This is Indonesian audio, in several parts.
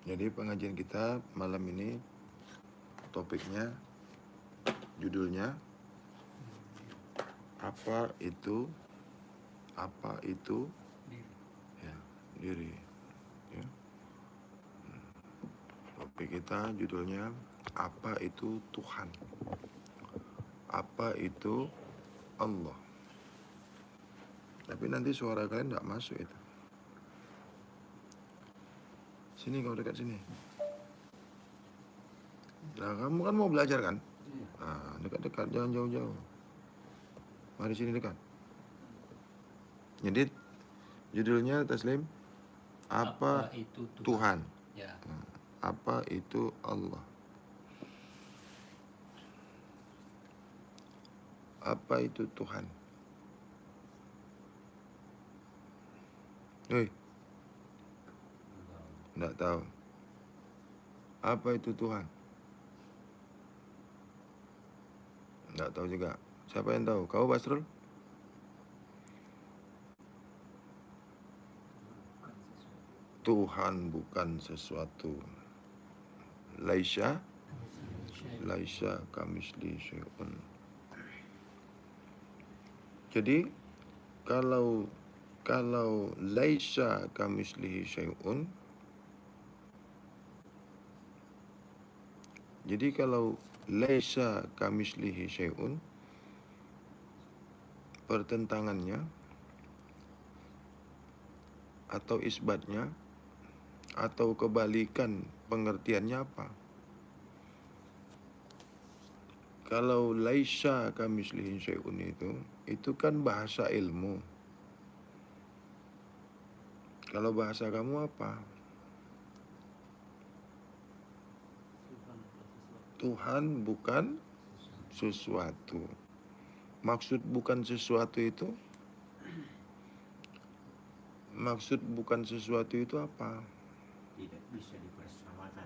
Jadi pengajian kita malam ini topiknya, judulnya apa itu ya, diri. Ya. Topik kita judulnya apa itu Tuhan, apa itu Allah. Tapi nanti suara kalian nggak masuk itu. Sini, kau dekat sini. Nah, kamu kan mau belajar kan? Nah, dekat-dekat, jangan jauh-jauh. Mari sini dekat. Jadi judulnya Taslim, apa itu Tuhan? Ya. Apa itu Allah? Apa itu Tuhan? Hei, enggak tahu. Apa itu Tuhan? Enggak tahu juga. Siapa yang tahu? Kau, Basrul? Tuhan bukan sesuatu. Laisa kamisli syai'un. Jadi kalau laisa kamislihi syai'un, jadi kalau laisa kamislihi syai'un, pertentangannya atau isbatnya atau kebalikan pengertiannya apa? Kalau laisa kamislihi syai'un itu kan bahasa ilmu. Kalau bahasa kamu apa? Tuhan bukan sesuatu. Maksud bukan sesuatu itu? Maksud bukan sesuatu itu apa? Tidak bisa dipersamakan.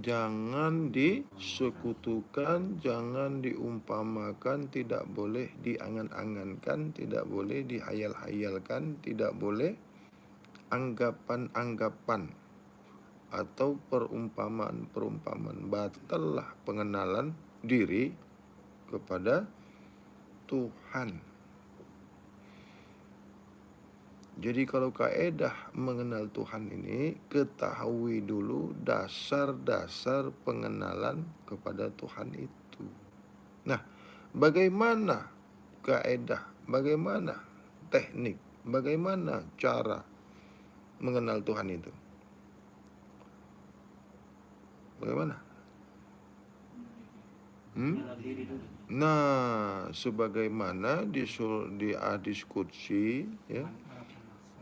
Jangan disekutukan, jangan diumpamakan, tidak boleh diangan-angankan, tidak boleh dihayal-hayalkan, tidak boleh anggapan-anggapan atau perumpamaan-perumpamaan. Batallah pengenalan diri kepada Tuhan. Jadi kalau kaedah mengenal Tuhan ini, ketahui dulu dasar-dasar pengenalan kepada Tuhan itu. Nah, bagaimana kaedah, bagaimana teknik, bagaimana cara mengenal Tuhan itu? Bagaimana? Nah, sebagaimana di hadis qudsi, ya,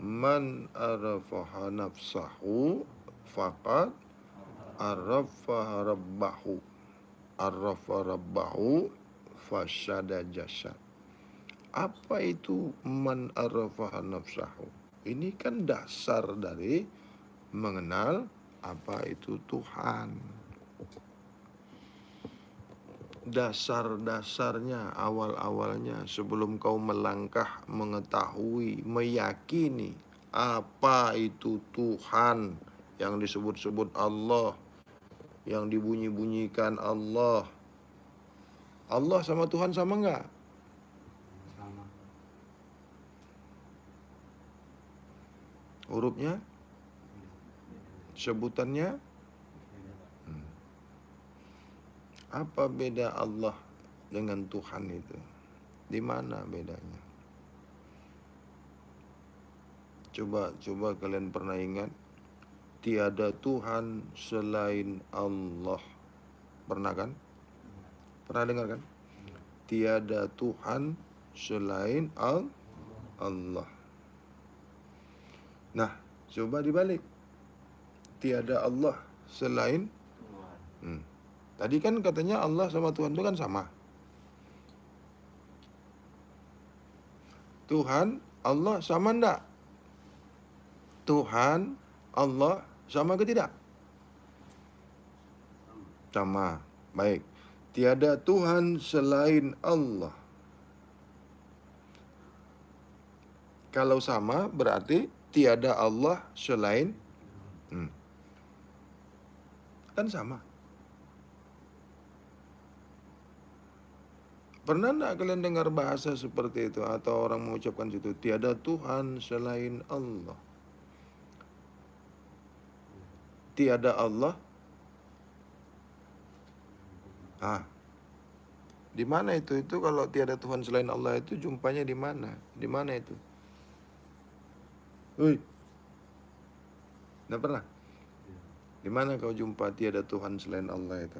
man arafaha nafsahu faqad arafa rabbahu, arafa rabbahu fasyada jasad. Apa itu man arafaha nafsahu? Ini kan dasar dari mengenal apa itu Tuhan. Dasar-dasarnya, awal-awalnya, sebelum kau melangkah, mengetahui, meyakini apa itu Tuhan yang disebut-sebut Allah, yang dibunyi-bunyikan Allah. Allah sama Tuhan sama enggak? Sama. Hurufnya? Sebutannya? Apa beda Allah dengan Tuhan itu? Di mana bedanya? Coba kalian pernah ingat? Tiada Tuhan selain Allah. Pernah kan? Pernah dengar kan? Tiada Tuhan selain Allah. Nah, coba dibalik. Tiada Allah selain Tadi kan katanya Allah sama Tuhan itu kan sama. Tuhan, Allah sama enggak? Tuhan, Allah sama ke tidak? Sama. Baik. Tiada Tuhan selain Allah. Kalau sama berarti tiada Allah selain kan sama. Pernah enggak kalian dengar bahasa seperti itu atau orang mengucapkan itu, tiada Tuhan selain Allah? Tiada Allah. Di mana itu? Itu kalau tiada Tuhan selain Allah itu jumpanya di mana? Di mana itu? Enggak pernah? Di mana kau jumpa tiada Tuhan selain Allah itu?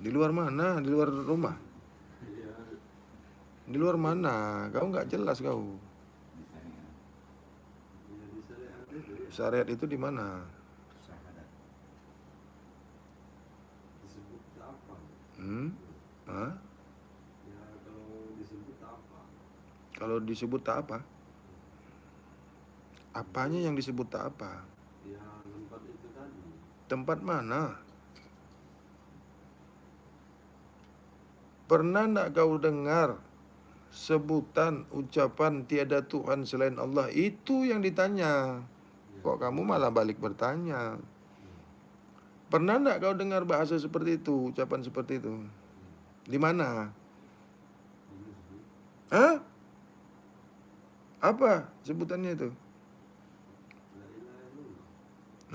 Di luar mana? Di luar rumah? Di luar mana? Kau nggak jelas kau. Syariat itu di mana? Syahadat. Disebut apa? Hah? Ya kalau disebut apa? Kalau disebut tak apa? Apanya yang disebut tak apa? Ya tempat itu tadi. Tempat mana? Pernah enggak kau dengar sebutan ucapan tiada Tuhan selain Allah? Itu yang ditanya. Kok kamu malah balik bertanya? Pernah enggak kau dengar bahasa seperti itu, ucapan seperti itu? Di mana? Hah? Apa sebutannya itu?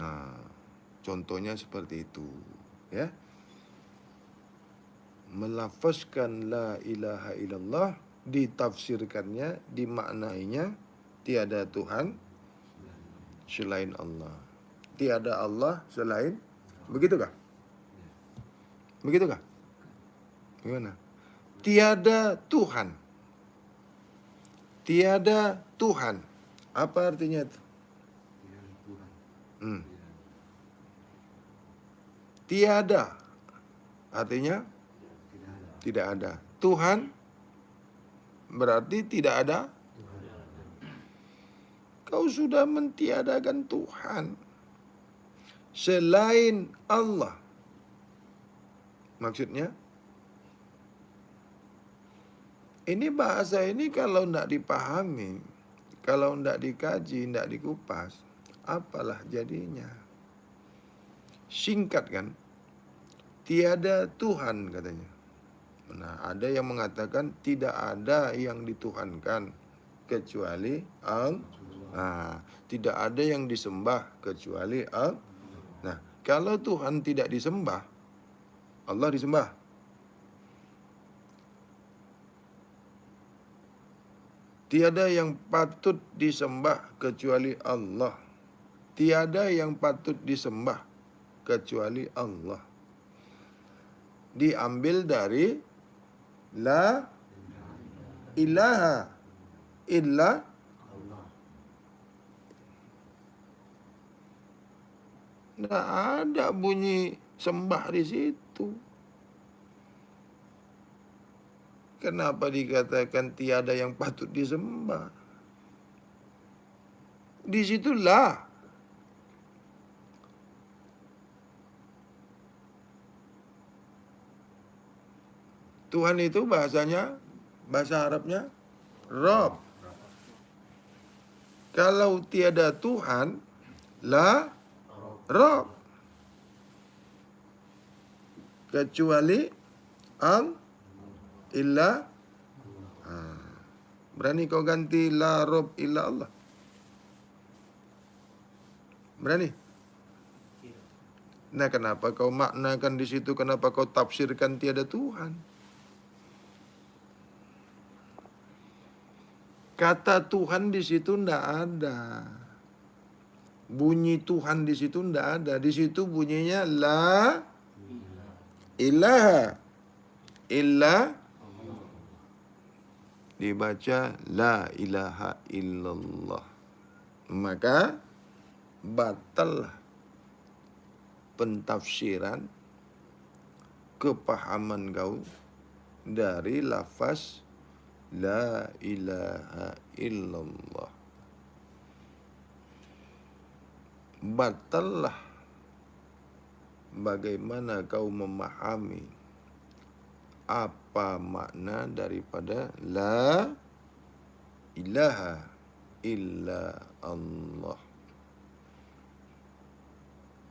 Nah, contohnya seperti itu, ya. Melafazkan la ilaha illallah, ditafsirkannya, dimaknainya tiada Tuhan selain Allah. Tiada Allah selain, begitukah? Begitukah? Gimana? Tiada Tuhan. Tiada Tuhan. Apa artinya itu? Tiada. Artinya tidak ada. Tuhan berarti tidak ada. Kau sudah mentiadakan Tuhan selain Allah. Maksudnya, ini bahasa ini kalau tidak dipahami, kalau tidak dikaji, tidak dikupas, apalah jadinya. Singkat kan? Tiada Tuhan katanya. Nah, ada yang mengatakan tidak ada yang dituhankan kecuali Allah. Tidak ada yang disembah kecuali Allah. Nah, kalau Tuhan tidak disembah, Allah disembah. Tiada yang patut disembah kecuali Allah. Tiada yang patut disembah kecuali Allah. Diambil dari la ilaha illa Allah. Nggak ada bunyi sembah di situ. Kenapa dikatakan tiada yang patut disembah? Di situlah. Tuhan itu bahasanya, bahasa Arabnya, Rabb. Kalau tiada Tuhan, la Rabb. Kecuali illa. Berani kau ganti la Rabb illa Allah? Berani? Nah, kenapa kau maknakan di situ? Kenapa kau tafsirkan tiada Tuhan? Kata Tuhan di situ ndak ada. Bunyi Tuhan di situ ndak ada. Di situ bunyinya la ilaha illa. Dibaca la ilaha illallah. Maka batal pentafsiran kepahaman kau dari lafaz la ilaha illallah. Batallah bagaimana kau memahami apa makna daripada la ilaha illa Allah.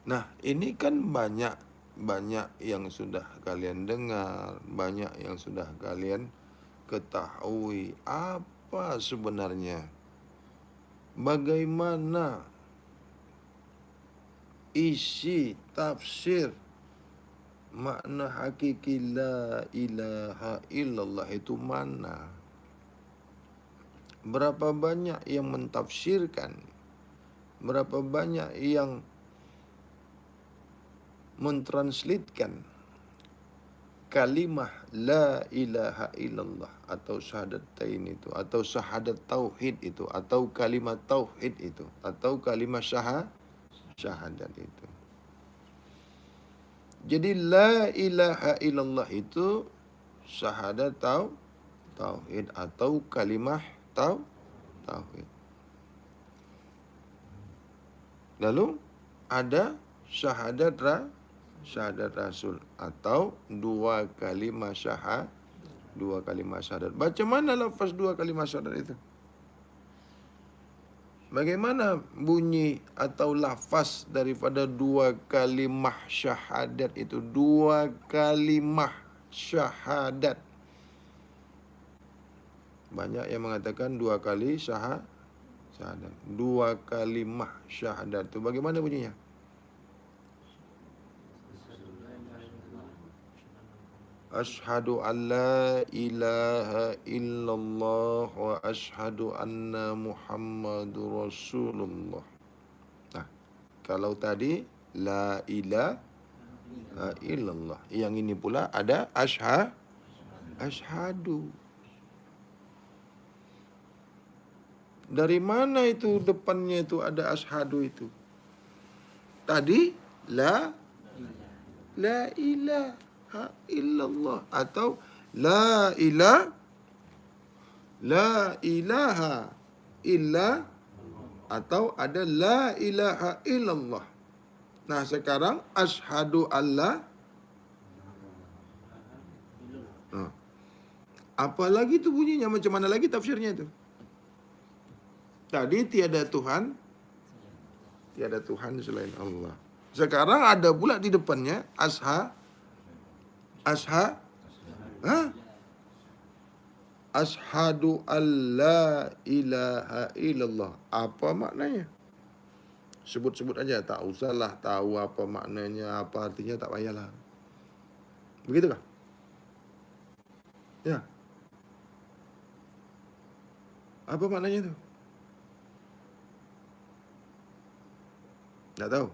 Nah, ini kan banyak yang sudah kalian dengar, banyak yang sudah kalian ketahui apa sebenarnya, bagaimana isi tafsir makna hakiki la ilaha illallah itu mana. Berapa banyak yang mentafsirkan, berapa banyak yang mentranslatekan kalimah la ilaha illallah atau syahadatain itu, atau syahadat tauhid itu, atau kalimat tauhid itu, atau kalimat syahadat itu. Jadi la ilaha illallah itu syahadat tauhid atau kalimah tauhid. Lalu ada syahadat rasul atau dua kalimat syahadat. Baca mana lafaz dua kalimat syahadat itu? Bagaimana bunyi atau lafaz daripada dua kalimah syahadat itu? Dua kalimah syahadat. Banyak yang mengatakan dua kali syahadat. Dua kalimah syahadat itu bagaimana bunyinya? Ashhadu an la ilaha illallah wa ashhadu anna Muhammadur Rasulullah. Nah, kalau tadi la ilaha illallah, yang ini pula ada ashhadu. Dari mana itu depannya itu ada ashhadu itu? Tadi la ilaha illallah atau la ilaha illa, atau ada la ilaha illallah. Nah, sekarang ashhadu alla. Nah, apa lagi itu bunyinya? Macam mana lagi tafsirnya itu? Tadi tiada Tuhan selain Allah. Sekarang ada pula di depannya ashhadu alla ilaha illallah. Apa maknanya? Sebut-sebut aja, tak usahlah tahu apa maknanya, apa artinya, tak payahlah. Begitu kah? Ya. Apa maknanya itu? Tak tahu.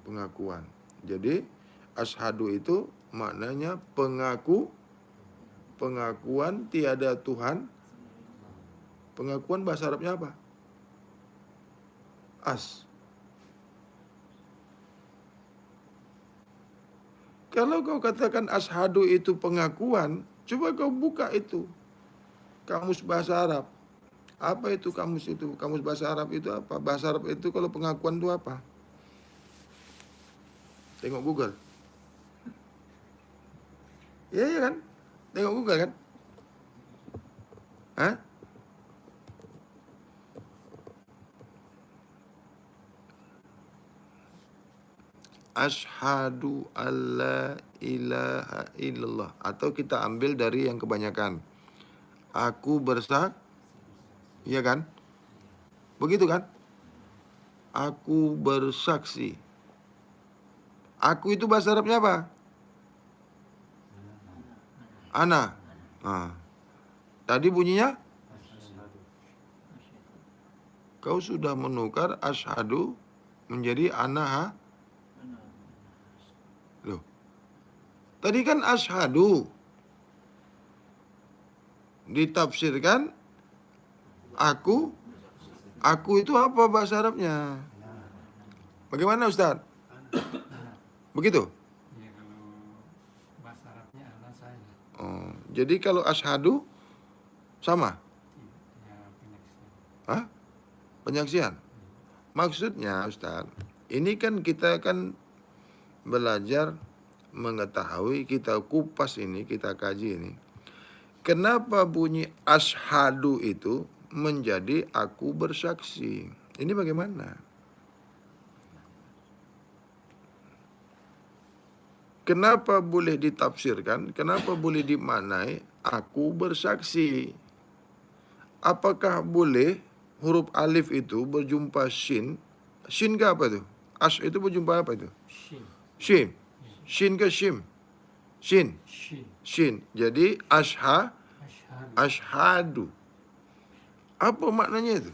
Pengakuan. Jadi ashadu itu maknanya pengakuan tiada Tuhan. Pengakuan bahasa Arabnya apa? Kalau kau katakan ashadu itu pengakuan, coba kau buka itu kamus bahasa Arab. Apa itu kamus itu? Kamus bahasa Arab itu apa? Bahasa Arab itu kalau pengakuan itu apa? Tengok Google. Iya kan? Tengok Google kan? Hah? Ashhadu alla ilaha illallah. Atau kita ambil dari yang kebanyakan. Aku iya kan? Begitu kan? Aku bersaksi. Aku itu bahasa Arabnya apa? Ana. Nah. Tadi bunyinya? Kau sudah menukar ashadu menjadi ana. Loh. Tadi kan ashadu ditafsirkan aku itu apa bahasa Arabnya? Bagaimana Ustaz? Begitu? Ya, kalau bahasa Arabnya ana saya. Oh, jadi kalau ashadu sama? Ya, penyaksian. Hah? Penyaksian? Maksudnya Ustaz, ini kan kita kan belajar mengetahui, kita kupas ini, kita kaji ini. Kenapa bunyi asyhadu itu menjadi aku bersaksi? Ini bagaimana? Kenapa boleh ditafsirkan? Kenapa boleh dimaknai aku bersaksi? Apakah boleh huruf alif itu berjumpa shin? Shin ke apa itu? Ash itu berjumpa apa itu? Shin. Shin. Shin ke shim? Shin. Shin. Shin. Jadi Ashhadu. ashhadu. Apa maknanya itu?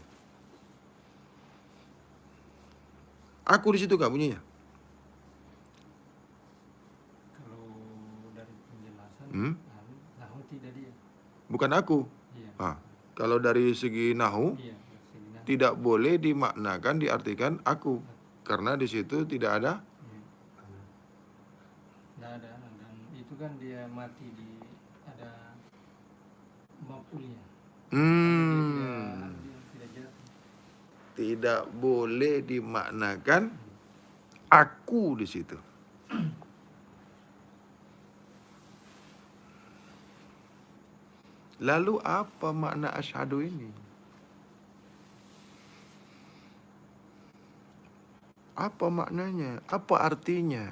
Aku di situ kah bunyinya? Kalau dari penjelasan, Hmm? nahu tidak dia. Bukan aku. Iya. Kalau dari segi nahu, Iya. Sehingga, tidak boleh dimaknakan, diartikan aku. Karena di situ tidak ada. iya. Nggak ada, dan itu kan dia mati di ada maf'ulnya. Dia tidak jatuh. Tidak boleh dimaknakan aku di situ. Lalu apa makna asyhadu ini? Apa maknanya? Apa artinya?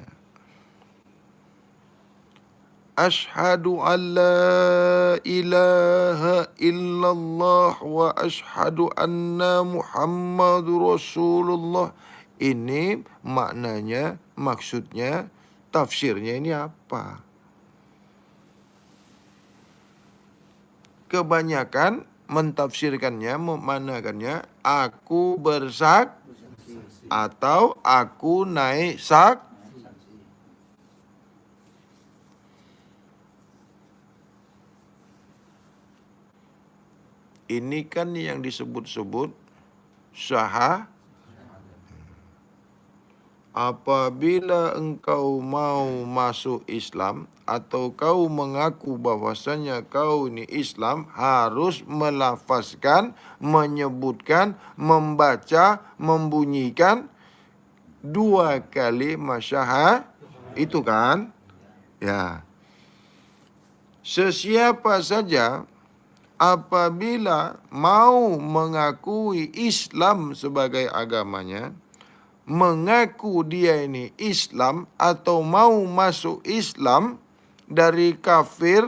Asyhadu an la ilaha illallah wa asyhadu anna Muhammadur Rasulullah. Ini maknanya, maksudnya, tafsirnya ini apa? Kebanyakan mentafsirkannya, memanakannya aku bersaksi atau aku naik saksi. Ini kan yang disebut-sebut syahadat. Apabila engkau mau masuk Islam atau kau mengaku bahwasanya kau ini Islam, harus melafazkan, menyebutkan, membaca, membunyikan 2 kali syahadat. Itu kan? Ya. Sesiapa saja apabila mau mengakui Islam sebagai agamanya, mengaku dia ini Islam atau mau masuk Islam dari kafir,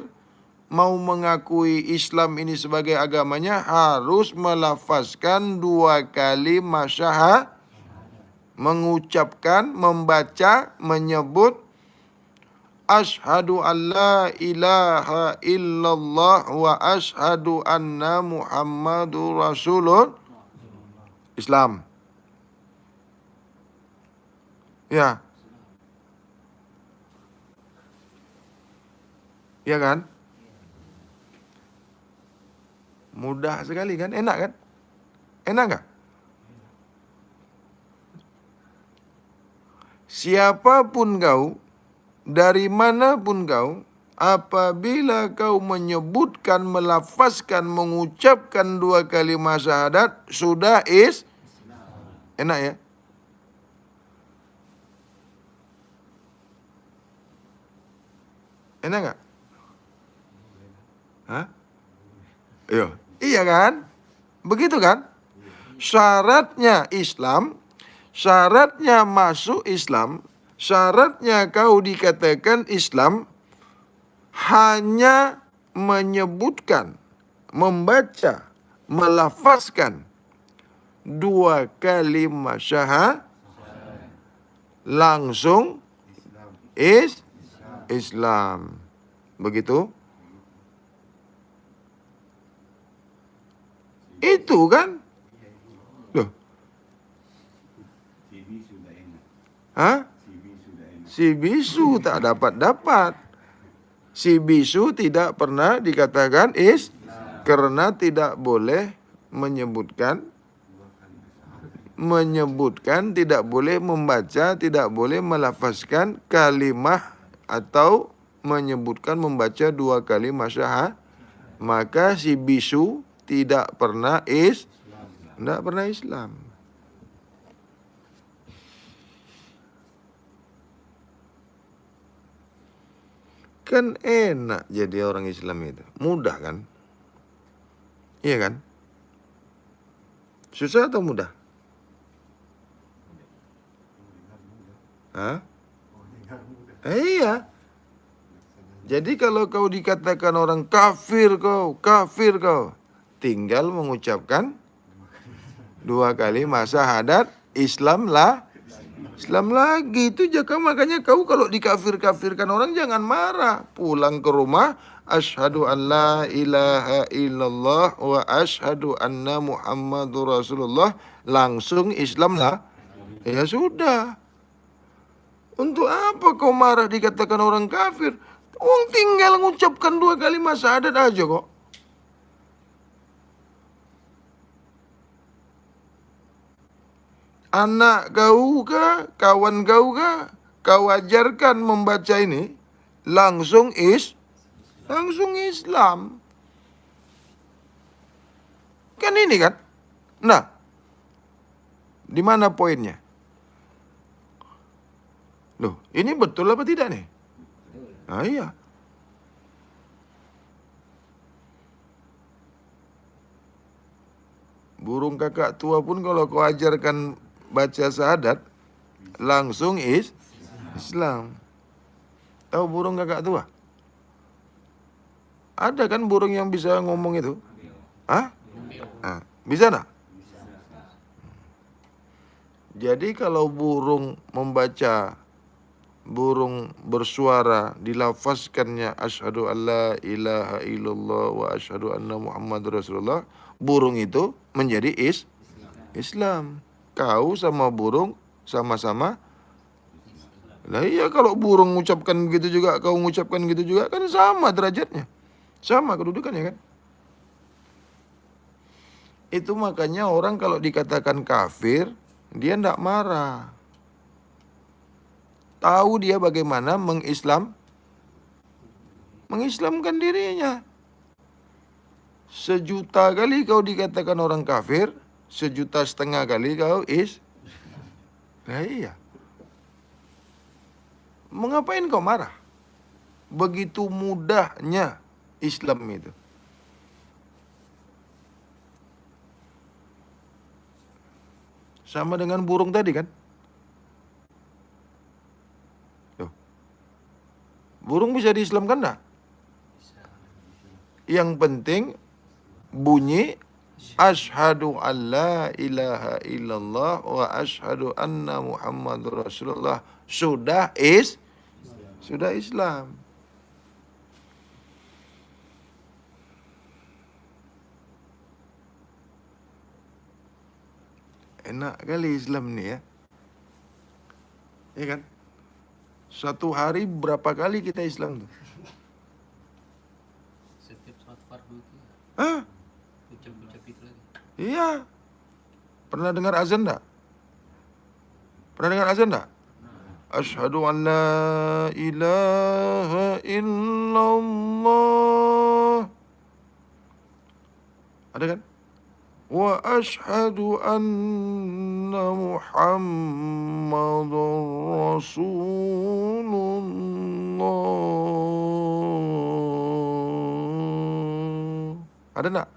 mau mengakui Islam ini sebagai agamanya, harus melafazkan 2 kali syahadat, mengucapkan, membaca, menyebut asyhadu an la ilaha illallah wa asyhadu anna Muhammadur Rasulullah. Islam. Ya. Ya kan? Mudah sekali kan? Enak kan? Enak enggak? Siapapun kau, dari manapun kau, apabila kau menyebutkan, melafazkan, mengucapkan 2 kali syahadat, sudah enak ya? Enak nggak? Hah? Iya. Iya kan? Begitu kan? Syaratnya Islam, syaratnya masuk Islam, syaratnya kau dikatakan Islam, hanya menyebutkan, membaca, melafazkan 2 kali syahadat, langsung Islam. Begitu? Itu kan? Loh. Hah? Si bisu tak dapat. Si bisu tidak pernah dikatakan karena tidak boleh menyebutkan, tidak boleh membaca, tidak boleh melafazkan kalimah atau menyebutkan, membaca 2 kali syahadat. Maka si bisu tidak pernah Islam. Kan enak jadi orang Islam itu. Mudah kan? Iya kan? Susah atau mudah? Hah? Iya. Jadi kalau kau dikatakan orang kafir kau, tinggal mengucapkan 2 kali syahadat, Islam lagi. Itu jaga, makanya kau kalau dikafir-kafirkan orang jangan marah. Pulang ke rumah, asyhadu an la ilaha illallah wa asyhadu anna Muhammadur Rasulullah, langsung Islam lah. Ya sudah. Untuk apa kau marah dikatakan orang kafir? Tinggal mengucapkan 2 kali syahadat aja kok. Anak kau kah, kawan kau kah, kau ajarkan membaca ini, langsung Islam. Kan ini kan? Nah, di mana poinnya? Loh, ini betul apa tidak nih? Nah, iya. Burung kakak tua pun kalau kau ajarkan baca syahadat, langsung Islam. Tahu burung kakak tua? Ada kan burung yang bisa ngomong itu? Hah? Nah, bisa tak? Jadi kalau burung membaca, burung bersuara, dilafazkannya asyhadu alla ilaha illallah wa asyhadu anna Muhammadur Rasulullah, burung itu menjadi Islam. Kau sama burung sama-sama. Lah iya, kalau burung mengucapkan begitu juga, kau mengucapkan gitu juga, kan sama derajatnya. Sama kedudukannya kan. Itu makanya orang kalau dikatakan kafir, dia tidak marah. Tahu dia bagaimana mengislamkan dirinya. 1 juta kali kau dikatakan orang kafir, 1,5 juta kali kau Nah iya. Mengapain kau marah? Begitu mudahnya Islam itu. Sama dengan burung tadi kan? Loh. Burung bisa diislamkan enggak? Yang penting bunyi asyhadu an la ilaha illallah wa asyhadu anna Muhammadur Rasulullah, sudah Islam. Enak kali Islam nih ya. Iya kan? 1 hari berapa kali kita Islam tuh? Setiap sholat fardu itu Hah? ucap-ucap itu lagi. Iya. Pernah dengar azan enggak? Pernah dengar azan enggak? Asyhadu an la ilaha illallah. Ada kan? Wa asyhadu anna Muhammadur Rasulullah. Ada enggak?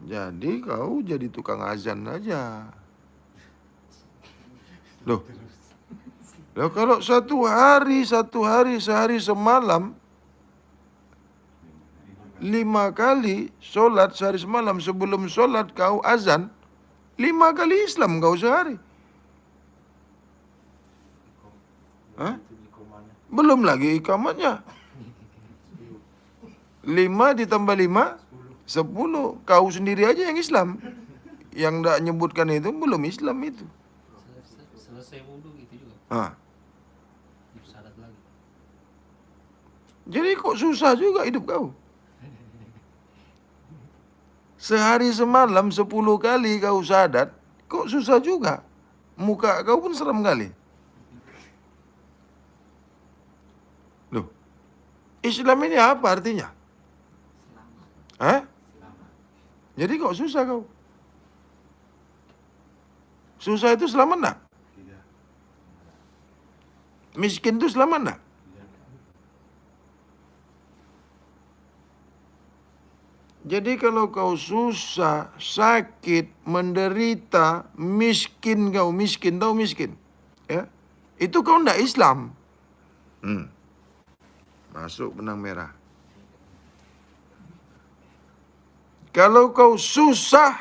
Jadi kau jadi tukang azan aja. Loh kalau 1 hari sehari semalam 5 kali sholat sehari semalam, sebelum sholat kau azan 5 kali Islam kau sehari. Hah? Belum lagi ikamatnya. 5 ditambah 5, 10. Kau sendiri aja yang Islam. Yang tidak nyebutkan itu belum Islam itu. Selesai wudu itu juga. Syarat lagi. Jadi kok susah juga hidup kau? Sehari semalam 10 kali kau syahadat, kok susah juga? Muka kau pun serem kali. Loh, Islam ini apa artinya? Hah? Jadi kok susah kau? Susah itu selamat enggak? Tidak. Miskin itu selamat enggak? Jadi kalau kau susah, sakit, menderita, miskin kau, miskin, tahu miskin? Ya, itu kau enggak Islam. Masuk benang merah. Kalau kau susah,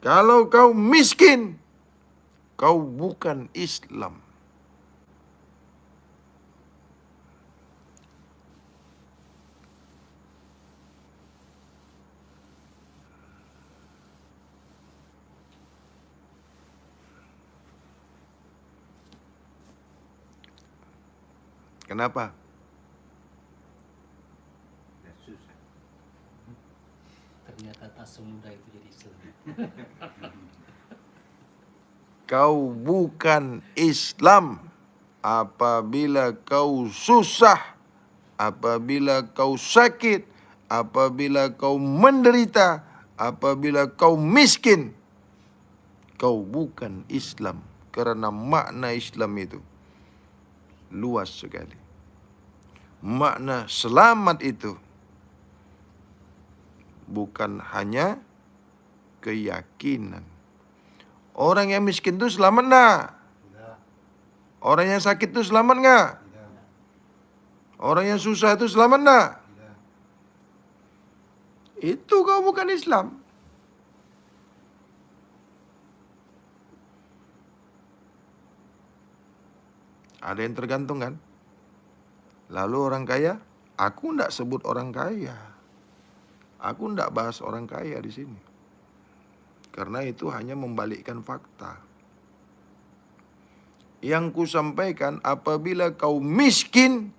kalau kau miskin, kau bukan Islam. Kenapa? Dan susah. Ternyata tak semudah itu jadi Islam. Kau bukan Islam apabila kau susah, apabila kau sakit, apabila kau menderita, apabila kau miskin. Kau bukan Islam. Karena makna Islam itu luas sekali. Makna selamat itu bukan hanya keyakinan. Orang yang miskin itu selamat enggak? Orang yang sakit itu selamat enggak? Orang yang susah itu selamat enggak? Itu kau bukan Islam. Ada yang tergantung kan? Lalu orang kaya, aku enggak sebut orang kaya. Aku enggak bahas orang kaya di sini. Karena itu hanya membalikkan fakta. Yang ku sampaikan, apabila kau miskin,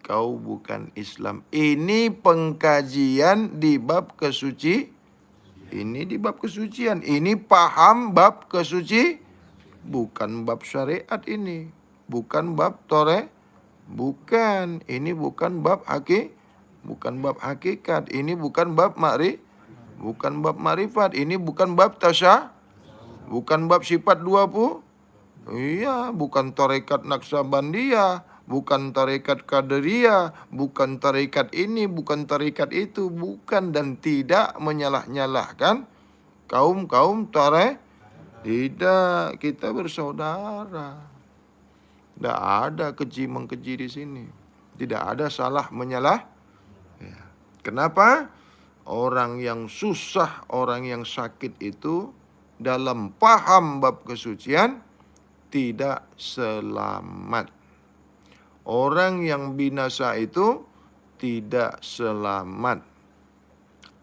kau bukan Islam. Ini pengkajian di bab kesuci. Ini di bab kesucian. Ini paham bab kesuci. Bukan bab syariat ini. Bukan bab tore. Bukan. Ini bukan bab bukan bab hakikat. Ini bukan bab bukan bab ma'rifat. Ini bukan bab bukan bab sifat 20. Iya, bukan tarekat Naqsabandiyah, bukan tarekat Qadariyah, bukan tarekat ini, bukan tarekat itu, bukan, dan tidak menyalah-nyalahkan kaum-kaum tarekat. Tidak, kita bersaudara. Tidak ada keji-mengkeji di sini. Tidak ada salah menyalah. Ya. Kenapa? Orang yang susah, orang yang sakit itu dalam paham bab kesucian tidak selamat. Orang yang binasa itu tidak selamat.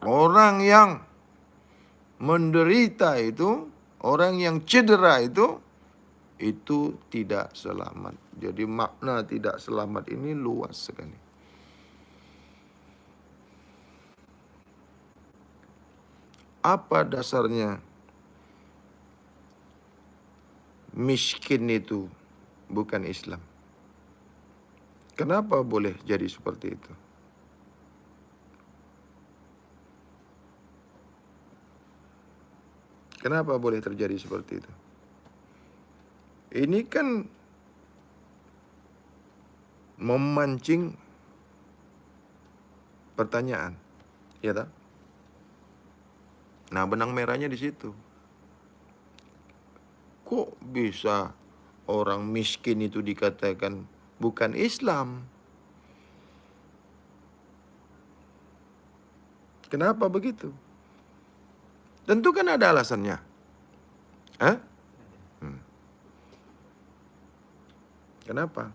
Orang yang menderita itu, orang yang cedera itu tidak selamat. Jadi makna tidak selamat ini luas sekali. Apa dasarnya miskin itu bukan Islam? Kenapa boleh jadi seperti itu? Kenapa boleh terjadi seperti itu? Ini kan memancing pertanyaan, ya tak? Nah, benang merahnya di situ. Kok bisa orang miskin itu dikatakan bukan Islam? Kenapa begitu? Tentu kan ada alasannya. Hah? Kenapa?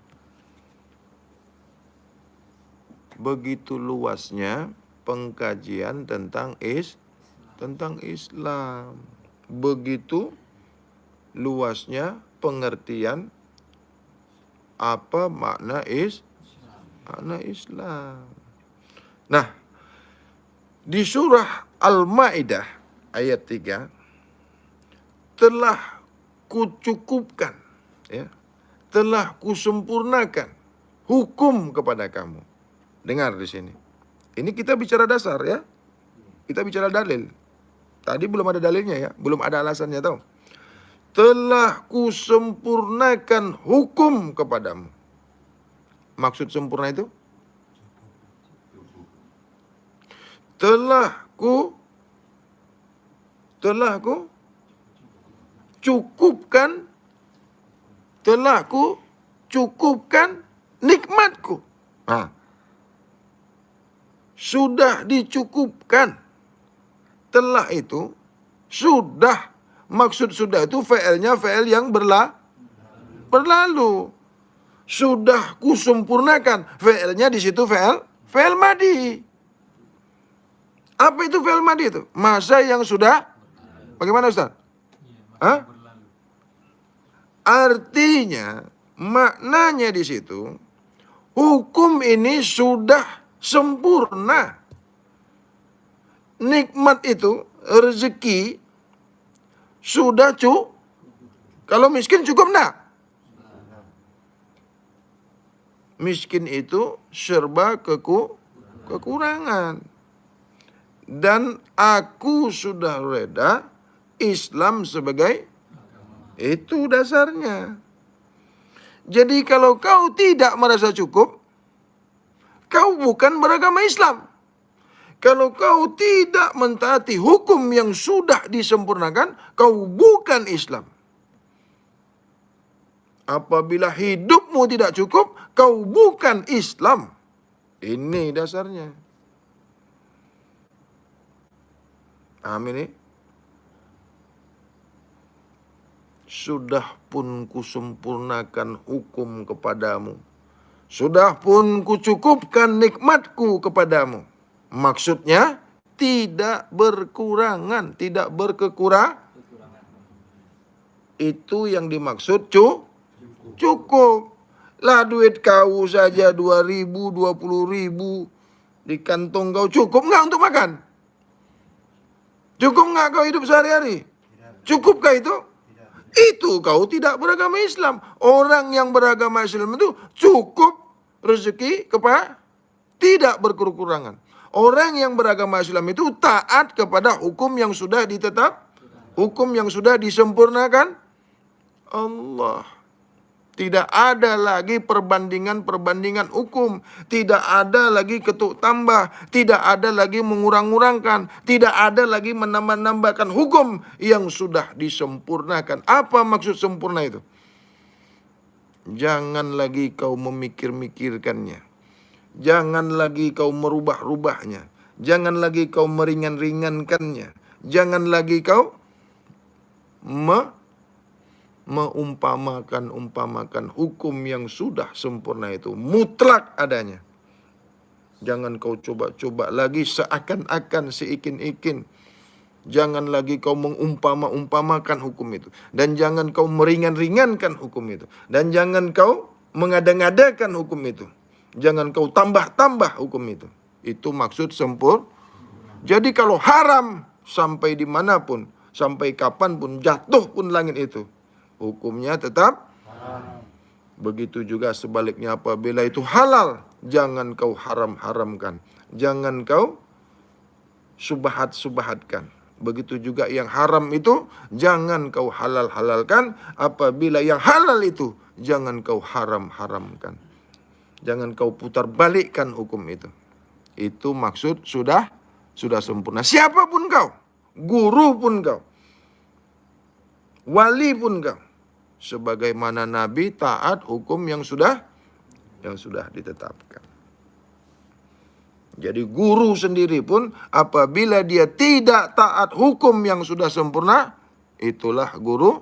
Begitu luasnya pengkajian tentang Islam. Begitu luasnya pengertian apa makna Islam. Nah, di surah Al-Maidah ayat 3 telah kucukupkan, ya, telah kusempurnakan hukum kepada kamu. Dengar di sini. Ini kita bicara dasar, ya. Kita bicara dalil. Tadi belum ada dalilnya, ya, belum ada alasannya, tahu. telah kusempurnakan hukum kepadamu. Maksud sempurna itu? Telah ku cukupkan, telah ku cukupkan nikmatku. Sudah dicukupkan. Telah itu sudah. Maksud sudah itu fi'ilnya fi'il yang berlalu. Sudah kusempurnakan. Fi'ilnya di situ fi'il madi. Apa itu fi'il madi itu? Masa yang sudah. Bagaimana Ustaz? Hah? Berlalu. Artinya maknanya di situ hukum ini sudah sempurna. Nikmat itu, rezeki sudah cukup. Kalau miskin cukup enggak? Miskin itu serba kekurangan. Dan aku sudah reda Islam sebagai itu dasarnya. Jadi kalau kau tidak merasa cukup, kau bukan beragama Islam. Kalau kau tidak mentaati hukum yang sudah disempurnakan, kau bukan Islam. Apabila hidupmu tidak cukup, kau bukan Islam. Ini dasarnya. Amin. Sudah pun kusempurnakan hukum kepadamu. Sudah pun kucukupkan nikmatku kepadamu. Maksudnya tidak berkurangan, tidak berkekurangan. Itu yang dimaksud cukup. Lah duit kau saja 2.000, 20.000 di kantong kau cukup nggak untuk makan? Cukup nggak kau hidup sehari-hari? Cukupkah itu? Itu kau tidak beragama Islam. Orang yang beragama Islam itu cukup rezeki kepada tidak berkekurangan. Orang yang beragama Islam itu taat kepada hukum yang sudah hukum yang sudah disempurnakan Allah. Tidak ada lagi perbandingan hukum. Tidak ada lagi ketuk tambah. Tidak ada lagi mengurang-urangkan. Tidak ada lagi menambah-nambahkan hukum yang sudah disempurnakan. Apa maksud sempurna itu? Jangan lagi kau memikir-mikirkannya. Jangan lagi kau merubah-rubahnya. Jangan lagi kau meringan-ringankannya. Jangan lagi kau mengumpamakan hukum yang sudah sempurna itu. Mutlak adanya. Jangan kau coba-coba lagi seakan-akan, seikin-ikin. Jangan lagi kau mengumpamakan hukum itu. Dan jangan kau meringan-ringankan hukum itu. Dan jangan kau mengada-ngadakan hukum itu. Jangan kau tambah-tambah hukum itu. Itu maksud sempurna. Jadi kalau haram sampai dimanapun, sampai kapanpun, jatuh pun langit itu, hukumnya tetap haram. Begitu juga sebaliknya apabila itu halal, jangan kau haram-haramkan. Jangan kau subhat-subhatkan. Begitu juga yang haram itu, jangan kau halal-halalkan. Apabila yang halal itu, jangan kau haram-haramkan. Jangan kau putar balikkan hukum itu. Itu maksud sudah sempurna. Siapapun kau, guru pun kau, wali pun kau, sebagaimana Nabi taat hukum yang sudah ditetapkan. Jadi guru sendiri pun apabila dia tidak taat hukum yang sudah sempurna, itulah guru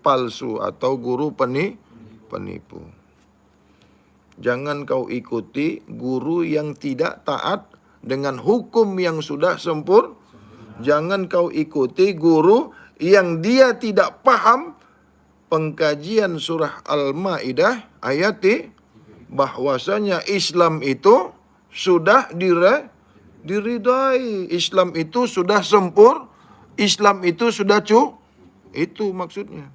palsu atau guru penipu. Jangan kau ikuti guru yang tidak taat dengan hukum yang sudah sempurna. Jangan kau ikuti guru yang dia tidak paham pengkajian surah Al-Maidah ayat bahwasanya Islam itu sudah diridai. Islam itu sudah sempurna. Islam itu sudah itu maksudnya.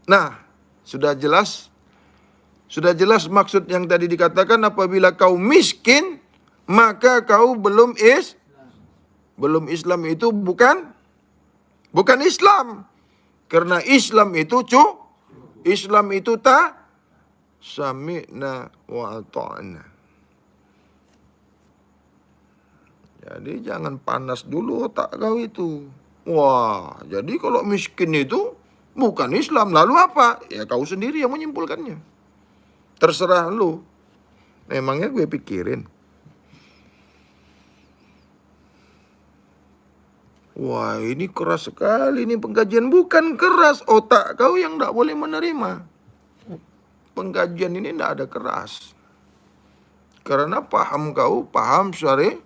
Nah, sudah jelas maksud yang tadi dikatakan, apabila kau miskin, maka kau belum Islam itu bukan Bukan Islam. Karena Islam itu Islam itu sami'na wa ata'na. Jadi jangan panas dulu otak kau itu. Wah, jadi kalau miskin itu bukan Islam, lalu apa? Ya kau sendiri yang menyimpulkannya. Terserah lu. Memangnya gue pikirin. Wah, ini keras sekali ini pengkajian. Bukan keras, otak kau yang tidak boleh menerima. Pengkajian ini tidak ada keras. Karena paham kau, paham syariat,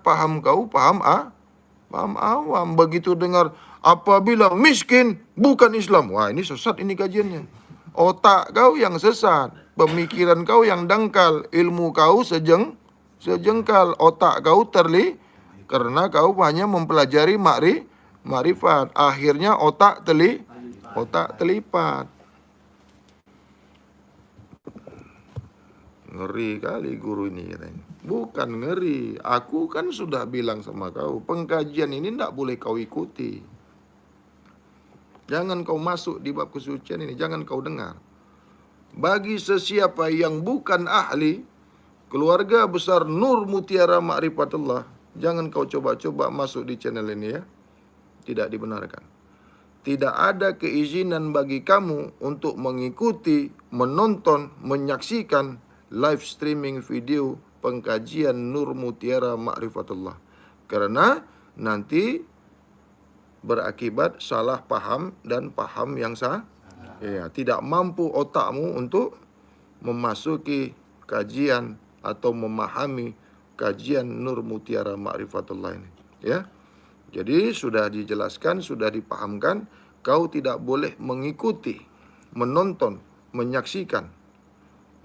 paham kau, paham awam. Begitu dengar apabila miskin bukan Islam. Wah, ini sesat ini kajiannya. Otak kau yang sesat, pemikiran kau yang dangkal, ilmu kau sejengkal, otak kau karena kau hanya mempelajari makrifat. Akhirnya otak terlipat. Ngeri kali guru ini katanya. Bukan ngeri. Aku kan sudah bilang sama kau, pengkajian ini tidak boleh kau ikuti. Jangan kau masuk di bab kesucian ini, jangan kau dengar. Bagi sesiapa yang bukan ahli keluarga besar Nur Mutiara Ma'rifatullah, jangan kau coba-coba masuk di channel ini ya. Tidak dibenarkan. Tidak ada keizinan bagi kamu untuk mengikuti, menonton, menyaksikan live streaming video pengkajian Nur Mutiara Ma'rifatullah. Karena nanti berakibat salah paham dan paham yang sah. Ya, tidak mampu otakmu untuk memasuki kajian atau memahami kajian Nur Mutiara Ma'rifatullah ini. Ya. Jadi sudah dijelaskan, sudah dipahamkan, kau tidak boleh mengikuti, menonton, menyaksikan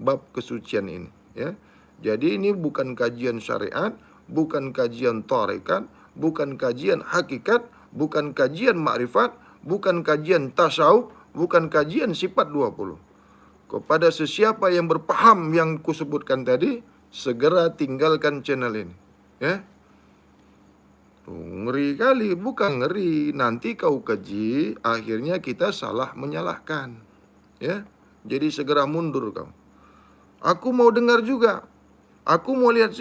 bab kesucian ini. Ya. Jadi ini bukan kajian syariat, bukan kajian tarekat, bukan kajian hakikat, bukan kajian makrifat, bukan kajian tasawuf, bukan kajian sifat 20. Kepada sesiapa yang berpaham yang kusebutkan tadi, segera tinggalkan channel ini. Ya. Ngeri kali, bukan ngeri. Nanti kau keji, akhirnya kita salah menyalahkan. Ya. Jadi segera mundur kau. Aku mau dengar juga. Aku mau lihat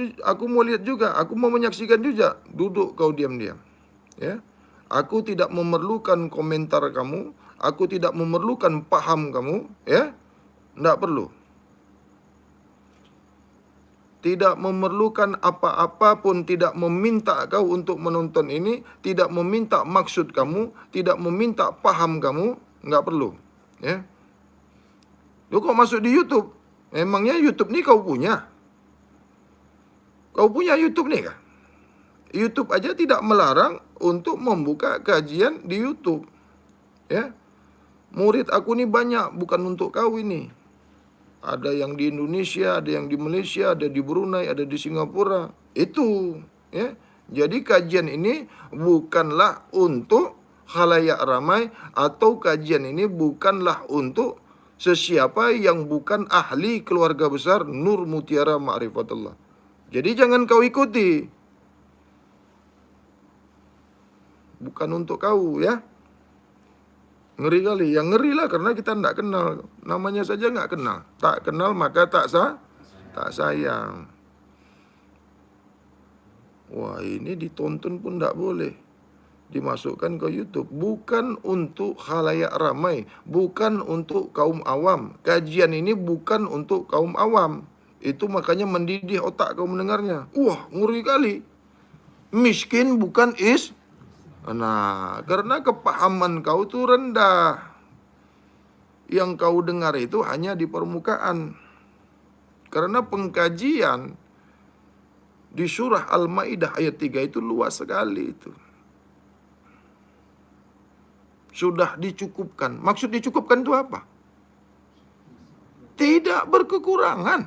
juga. Aku mau menyaksikan juga. Duduk kau diam-diam. Ya. Aku tidak memerlukan komentar kamu. Aku tidak memerlukan paham kamu. Ya. Tidak perlu. Tidak memerlukan apa-apa pun, tidak meminta kau untuk menonton ini, tidak meminta maksud kamu, tidak meminta paham kamu, nggak perlu. Ya. Lu kok masuk di YouTube? Emangnya YouTube nih kau punya? Kau punya YouTube nih kah? YouTube aja tidak melarang untuk membuka kajian di YouTube. Ya. Murid aku nih banyak, bukan untuk kau ini. Ada yang di Indonesia, ada yang di Malaysia, ada di Brunei, ada di Singapura. Itu, ya. Jadi kajian ini bukanlah untuk khalayak ramai, atau kajian ini bukanlah untuk sesiapa yang bukan ahli keluarga besar Nur Mutiara Ma'rifatullah. Jadi jangan kau ikuti. Bukan untuk kau, ya. Ngeri kali. Yang ngeri lah karena kita tidak kenal. Namanya saja nggak kenal. Tak kenal maka tak sayang. Wah, ini ditonton pun tidak boleh. Dimasukkan ke YouTube. Bukan untuk khalayak ramai. Bukan untuk kaum awam. Kajian ini bukan untuk kaum awam. Itu makanya mendidih otak kau mendengarnya. Wah, ngeri kali. Miskin bukan Nah, karena kepahaman kau itu rendah. Yang kau dengar itu hanya di permukaan. Karena pengkajian di surah Al-Maidah ayat 3 itu luas sekali itu. Sudah dicukupkan. Maksud dicukupkan itu apa? Tidak berkekurangan.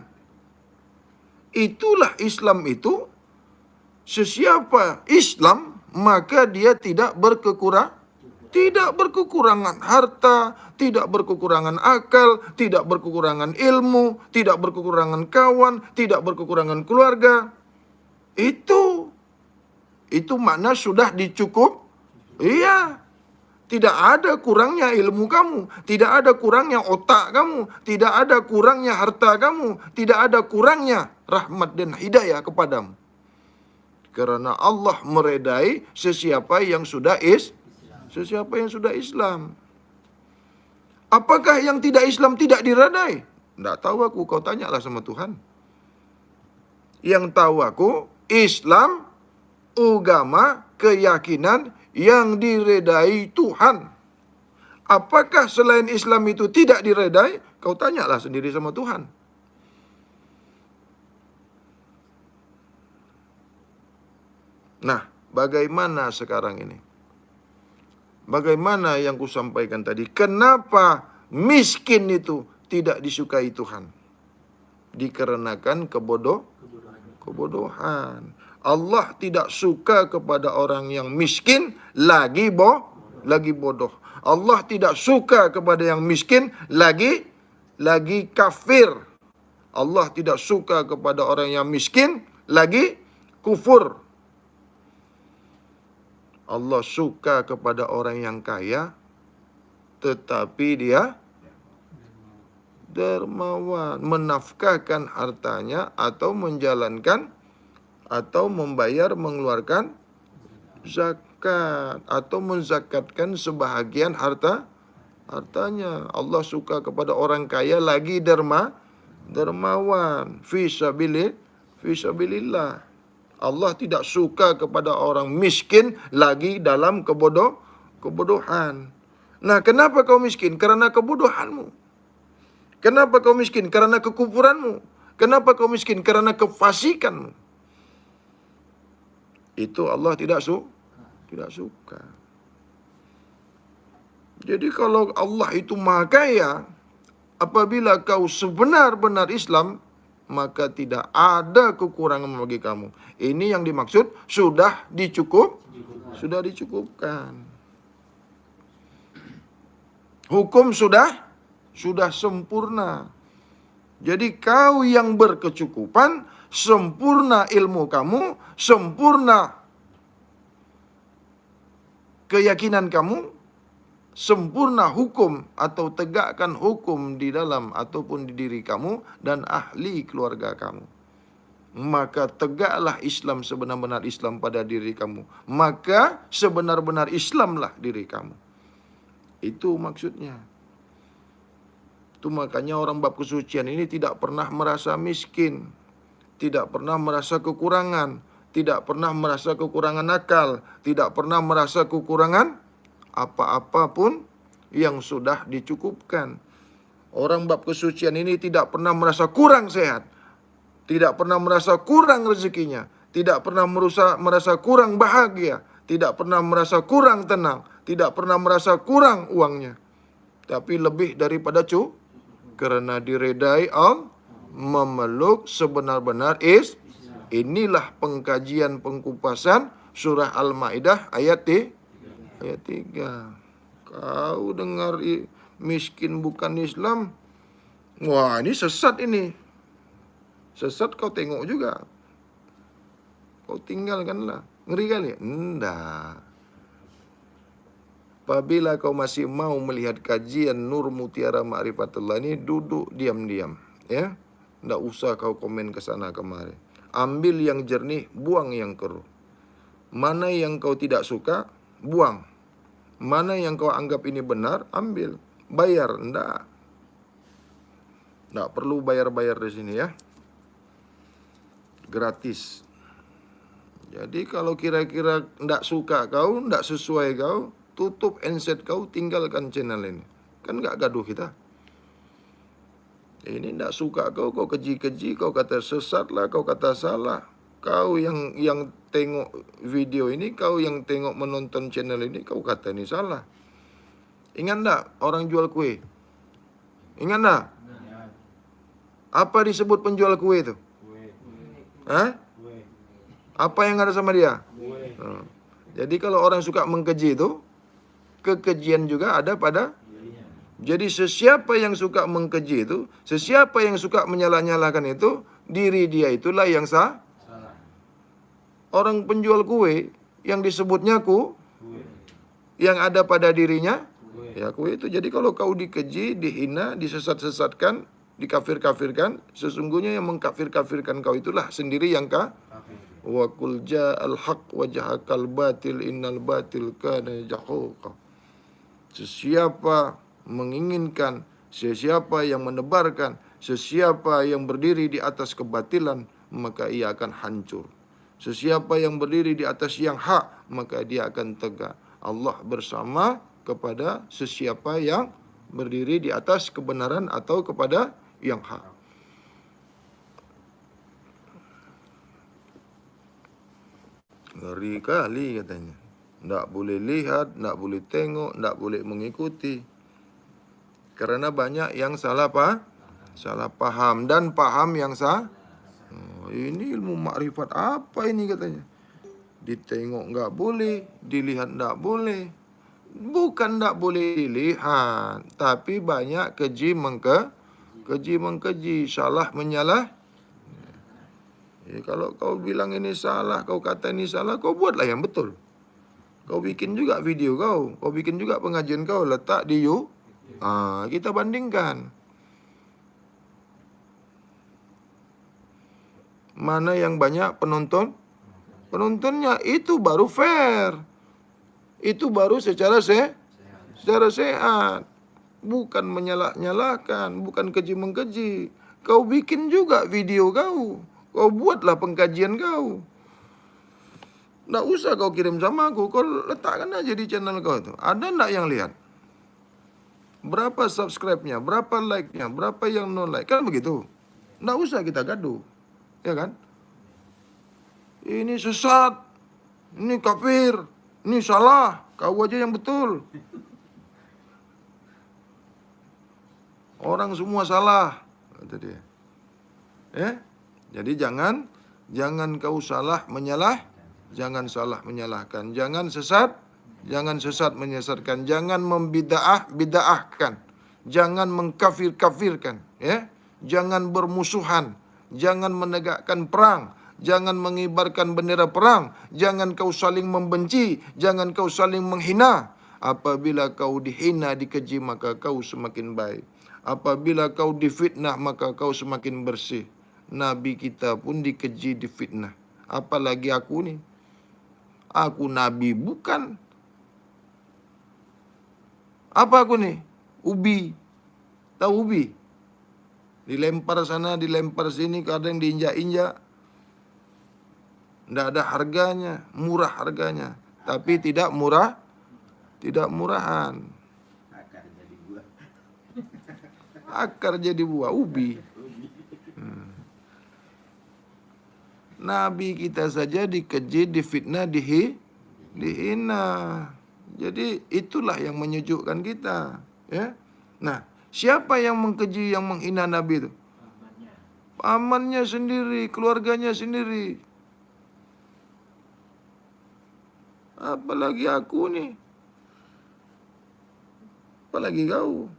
Itulah Islam itu. Sesiapa Islam, maka dia tidak berkekurangan harta, tidak berkekurangan akal, tidak berkekurangan ilmu, tidak berkekurangan kawan, tidak berkekurangan keluarga. Itu makna sudah Iya. Tidak ada kurangnya ilmu kamu, tidak ada kurangnya otak kamu, tidak ada kurangnya harta kamu, tidak ada kurangnya rahmat dan hidayah kepadamu. Karena Allah meredai sesiapa yang sudah Islam. Apakah yang tidak Islam tidak diredai? Tidak tahu aku, kau tanyalah sama Tuhan. Yang tahu aku, Islam, agama, keyakinan yang diredai Tuhan. Apakah selain Islam itu tidak diredai? Kau tanyalah sendiri sama Tuhan. Nah, bagaimana sekarang ini? Bagaimana yang kusampaikan tadi? Kenapa miskin itu tidak disukai Tuhan? Dikarenakan kebodohan. Allah tidak suka kepada orang yang miskin lagi bodoh. Allah tidak suka kepada yang miskin lagi kafir. Allah tidak suka kepada orang yang miskin lagi kufur. Allah suka kepada orang yang kaya tetapi dia dermawan, menafkahkan hartanya atau menjalankan atau membayar mengeluarkan zakat atau menzakatkan sebahagian hartanya. Allah suka kepada orang kaya lagi dermawan fi sabilillah. Allah tidak suka kepada orang miskin lagi dalam kebodohan. Nah, kenapa kau miskin? Karena kebodohanmu. Kenapa kau miskin? Karena kekufuranmu. Kenapa kau miskin? Karena kefasikanmu. Itu Allah tidak suka. Jadi kalau Allah itu maha kaya, apabila kau sebenar-benar Islam, maka tidak ada kekurangan bagi kamu. Ini yang dimaksud sudah dicukupkan. Hukum sudah sempurna. Jadi kau yang berkecukupan, sempurna ilmu kamu, sempurna keyakinan kamu, sempurna hukum atau tegakkan hukum di dalam ataupun di diri kamu dan ahli keluarga kamu. Maka tegaklah Islam sebenar-benar Islam pada diri kamu. Maka sebenar-benar Islamlah diri kamu. Itu maksudnya. Itu makanya orang bab kesucian ini tidak pernah merasa miskin. Tidak pernah merasa kekurangan, tidak pernah merasa kekurangan akal, tidak pernah merasa kekurangan apa-apa pun yang sudah dicukupkan. Orang bab kesucian ini tidak pernah merasa kurang sehat, tidak pernah merasa kurang rezekinya, tidak pernah merasa kurang bahagia, tidak pernah merasa kurang tenang, tidak pernah merasa kurang uangnya. Tapi lebih daripada karena diredai Allah, memeluk sebenar-benar inilah pengkajian pengkupasan surah Al-Maidah ayat 3. Kau dengar miskin bukan Islam, wah ini sesat ini. Sesat kau tengok juga. Kau tinggalkanlah. Ngeri kali? Enggak. Apabila kau masih mau melihat kajian Nur Mutiara Ma'rifatullah ini, duduk diam-diam, ya. Tidak usah kau komen ke sana kemari. Ambil yang jernih, buang yang keruh. Mana yang kau tidak suka, buang. Mana yang kau anggap ini benar, ambil. Bayar, enggak. Enggak perlu bayar-bayar di sini ya. Gratis. Jadi kalau kira-kira enggak suka kau, enggak sesuai kau, tutup handset kau, tinggalkan channel ini. Kan enggak gaduh kita. Ini tidak suka kau keji-keji, kau kata sesat lah, kau kata salah. Kau yang tengok video ini, kau yang tengok menonton channel ini, kau kata ini salah. Ingat tak orang jual kue? Ingat tak? Apa disebut penjual kue itu? Hah? Apa yang ada sama dia? Jadi kalau orang suka mengkeji itu, kekejian juga ada pada. Jadi sesiapa yang suka mengkeji itu, sesiapa yang suka menyalah-nyalahkan itu, diri dia itulah yang salah. Orang penjual kue yang disebutnya yang ada pada dirinya ya kue itu. Jadi kalau kau dikeji, dihina, disesat-sesatkan, dikafir-kafirkan, sesungguhnya yang mengkafir-kafirkan kau itulah sendiri yang wa qul ja'al haq wa jahakal batil innal batil kana zahuqa. Sesiapa menginginkan, sesiapa yang menebarkan, sesiapa yang berdiri di atas kebatilan, maka ia akan hancur. Sesiapa yang berdiri di atas yang hak, maka dia akan tegak. Allah bersama kepada sesiapa yang berdiri di atas kebenaran atau kepada yang hak. Ngeri kali katanya. Nggak boleh lihat, nggak boleh tengok, nggak boleh mengikuti. Karena banyak yang salah salah paham dan paham yang sah. Oh, ini ilmu makrifat apa ini katanya? Ditengok nggak boleh, dilihat nggak boleh. Bukan nggak boleh dilihat, tapi banyak keji mengkeji, salah menyalah. Kalau kau bilang ini salah, kau kata ini salah, kau buatlah yang betul. Kau bikin juga video kau bikin juga pengajian kau, letak di YouTube. Kita bandingkan. Mana yang banyak penontonnya, itu baru fair. Itu baru secara sehat. Bukan menyalah-nyalahkan, bukan keji mengkeji. Kau bikin juga video kau buatlah pengkajian kau. Nggak usah kau kirim sama aku, kau letakkan aja di channel kau itu. Ada nggak yang lihat? Berapa subscribe-nya, berapa like-nya, berapa yang no like, kan begitu. Nggak usah kita gaduh, ya kan? Ini sesat, ini kafir, ini salah, kau aja yang betul. Orang semua salah, kata dia. Jadi jangan kau salah menyalah. Jangan salah menyalahkan, jangan sesat menyesatkan, jangan bid'ahkan, jangan mengkafir-kafirkan, ya. Jangan bermusuhan, jangan menegakkan perang, jangan mengibarkan bendera perang, jangan kau saling membenci, jangan kau saling menghina. Apabila kau dihina, dikeji, maka kau semakin baik. Apabila kau difitnah, maka kau semakin bersih. Nabi kita pun dikeji, difitnah. Apalagi aku nih. Aku nabi bukan. Apa aku nih? Ubi. Tahu ubi? Dilempar sana, dilempar sini, kadang diinjak-injak. Tidak ada harganya, murah harganya. Tapi tidak murahan. Akar jadi buah, ubi. Nabi kita saja dikeji, difitnah, dihina. Jadi itulah yang menyejukkan kita, ya. Nah, siapa yang mengkeji, yang menghina Nabi itu? Pamannya sendiri, keluarganya sendiri. Apalagi aku nih. Apalagi kau.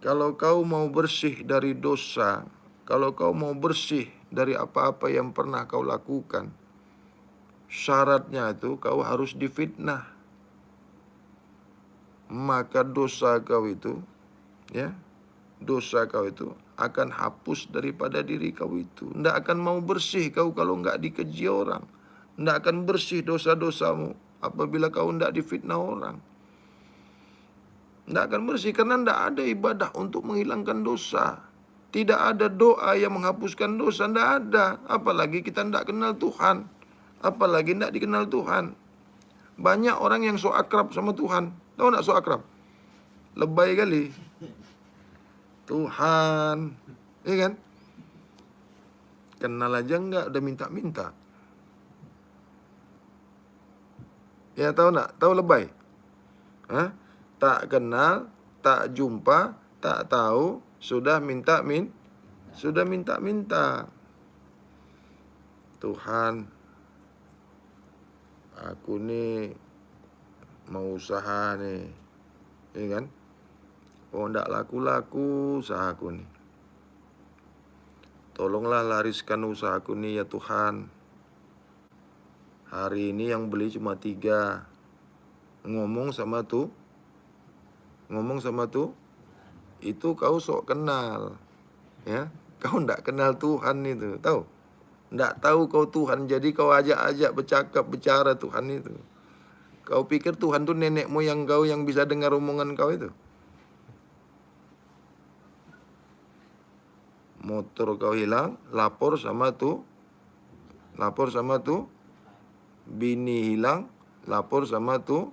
Kalau kau mau bersih dari dosa, kalau kau mau bersih dari apa-apa yang pernah kau lakukan, syaratnya itu kau harus difitnah. Maka dosa kau itu, ya, dosa kau itu akan hapus daripada diri kau itu. Tidak akan mau bersih kau kalau nggak dikeji orang. Tidak akan bersih dosa-dosamu apabila kau tidak difitnah orang. Tidak akan bersih karena tidak ada ibadah untuk menghilangkan dosa. Tidak ada doa yang menghapuskan dosa, tidak ada. Apalagi kita tidak kenal Tuhan. Apalagi tidak dikenal Tuhan. Banyak orang yang so akrab sama Tuhan. Tahu tidak so akrab? Lebay kali. Tuhan. Iya kan? Kenal aja enggak, udah minta-minta. Ya tahu enggak? Tahu lebay? Hah? Tak kenal, tak jumpa, tak tahu, sudah minta-minta. Tuhan, aku nih mau usaha nih, ya kan? Oh, ndak laku-laku usahaku nih. Tolonglah lariskan usahaku nih ya Tuhan. Hari ini yang beli cuma 3. Ngomong sama tuh, itu kau sok kenal. Ya, kau ndak kenal Tuhan itu, tahu? Ndak tahu kau Tuhan, jadi kau ajak-ajak bercakap, bicara Tuhan itu. Kau pikir Tuhan tuh nenek moyang kau yang bisa dengar omongan kau itu? Motor kau hilang, lapor sama tuh. Bini hilang, lapor sama tuh.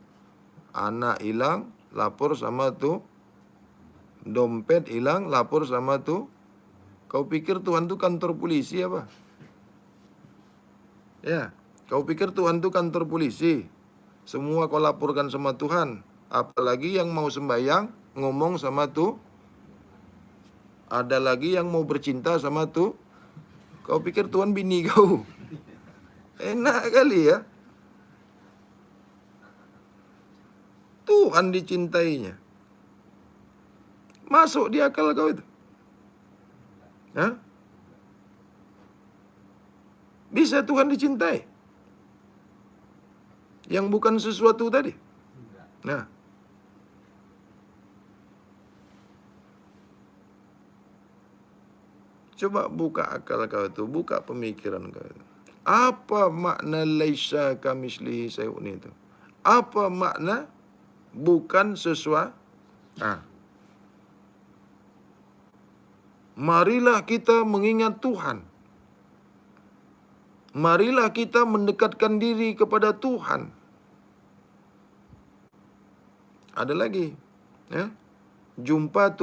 Anak hilang, lapor sama tuh. Dompet hilang, lapor sama tuh. Kau pikir Tuhan tuh kantor polisi apa? Ya, kau pikir Tuhan tuh kantor polisi. Semua kau laporkan sama Tuhan. Apalagi yang mau sembahyang, ngomong sama tuh. Ada lagi yang mau bercinta sama tuh. Kau pikir Tuhan bini kau? Enak kali ya. Tuhan dicintainya. Masuk di akal kau itu? Hah? Bisa Tuhan dicintai? Yang bukan sesuatu tadi? Nah. Coba buka akal kau itu, buka pemikiran kau itu. Apa makna laisa kamislihi syai'un itu? Apa makna bukan sesuatu? Marilah kita mengingat Tuhan. Marilah kita mendekatkan diri kepada Tuhan. Ada lagi, ya. Jumpa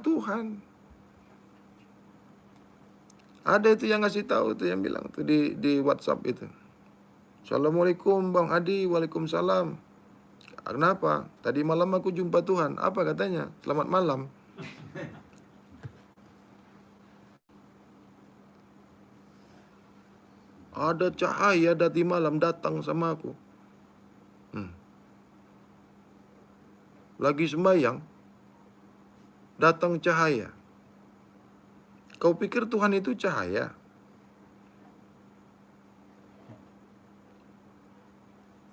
Tuhan. Ada itu yang ngasih tahu itu, yang bilang tuh di WhatsApp itu. Assalamualaikum Bang Adi, waalaikumsalam. Kenapa? Tadi malam aku jumpa Tuhan. Apa katanya? Selamat malam. Ada cahaya dari malam datang sama aku. Lagi sembahyang, datang cahaya. Kau pikir Tuhan itu cahaya?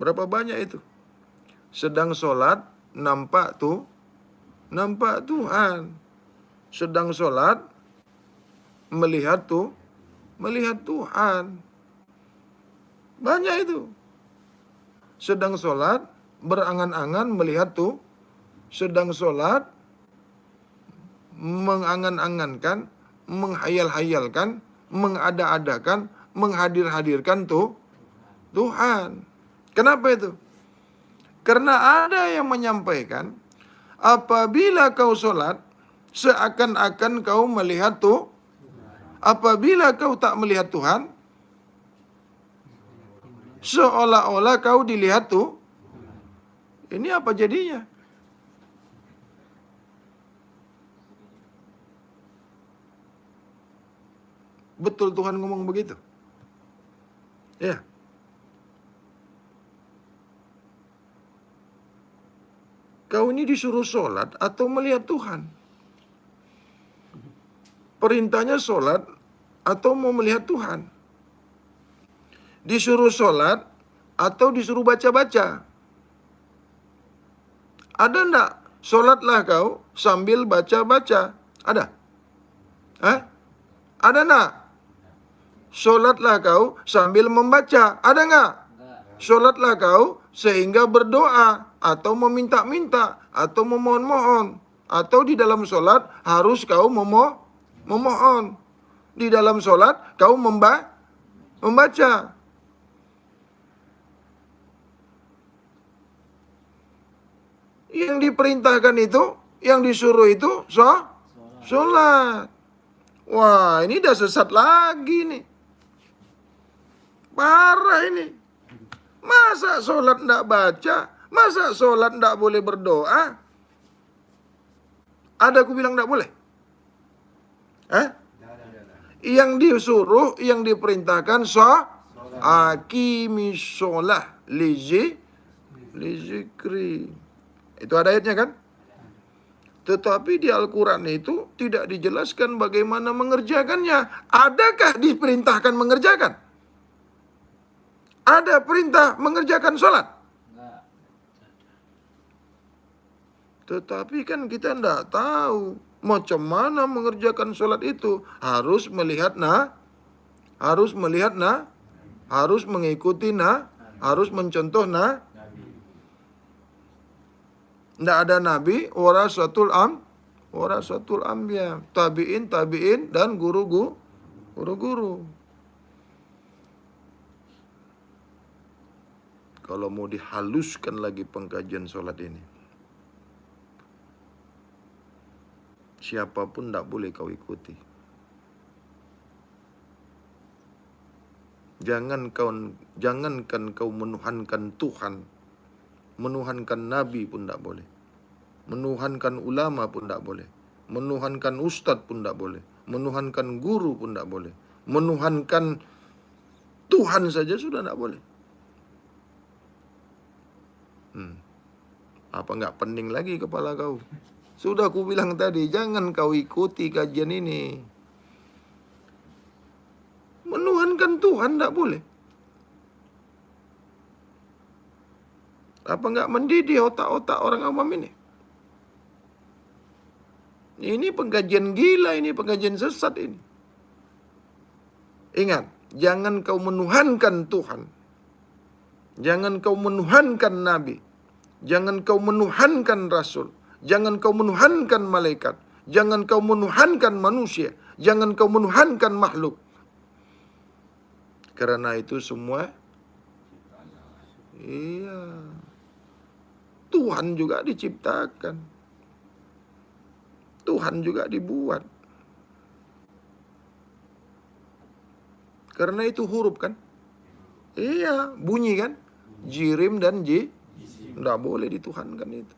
Berapa banyak itu? Sedang sholat, nampak Tuhan. Sedang sholat, melihat Tuhan. Banyak itu. Sedang sholat, berangan-angan melihat tuh. Sedang sholat, mengangan-angankan, menghayal-hayalkan, mengada-adakan, menghadir-hadirkan Tuhan. Kenapa itu? Karena ada yang menyampaikan, apabila kau sholat, seakan-akan kau melihat apabila kau tak melihat Tuhan, seolah-olah kau dilihat Ini apa jadinya? Betul Tuhan ngomong begitu? Ya. Kau ini disuruh sholat atau melihat Tuhan? Perintahnya sholat atau mau melihat Tuhan? Disuruh sholat atau disuruh baca-baca? Ada enggak? Sholatlah kau sambil baca-baca. Ada? Ada enggak? Sholatlah kau sambil membaca. Ada enggak? Sholatlah kau sehingga berdoa atau meminta-minta atau memohon-mohon. Atau di dalam sholat harus kau memohon. Di dalam sholat kau membaca. Yang diperintahkan itu, yang disuruh itu sholat. Wah, ini udah sesat lagi nih. Parah ini. Masa sholat ndak baca? Masa sholat ndak boleh berdoa? Ada aku bilang ndak boleh? Yang disuruh, yang diperintahkan Aqimis sholah lizikri. Itu ada ayatnya kan? Tetapi di Al-Quran itu tidak dijelaskan bagaimana mengerjakannya. Adakah diperintahkan mengerjakan? Ada perintah mengerjakan sholat. Enggak. Tetapi kan kita tidak tahu macam mana mengerjakan sholat itu. Harus melihat harus mengikuti harus mencontoh Nabi. Tidak ada nabi, warasatul anbiya, tabi'in dan guru-guru. Kalau mau dihaluskan lagi pengkajian sholat ini, siapapun tidak boleh kau ikuti. Jangankan kau menuhankan Tuhan, menuhankan Nabi pun tidak boleh. Menuhankan ulama pun tidak boleh. Menuhankan ustadz pun tidak boleh. Menuhankan guru pun tidak boleh. Menuhankan Tuhan saja sudah tidak boleh. Apa nggak pening lagi kepala kau? Sudah aku bilang tadi, jangan kau ikuti kajian ini. Menuhankan Tuhan tidak boleh. Apa nggak mendidih otak-otak orang awam ini? Ini pengkajian gila, ini pengkajian sesat ini. Ingat, jangan kau menuhankan Tuhan. Jangan kau menuhankan Nabi. Jangan kau menuhankan Rasul. Jangan kau menuhankan malaikat. Jangan kau menuhankan manusia. Jangan kau menuhankan makhluk. Karena itu semua, iya, Tuhan juga diciptakan. Tuhan juga dibuat. Karena itu huruf kan? Iya, bunyi kan? Jirim dan tidak boleh dituhankan itu.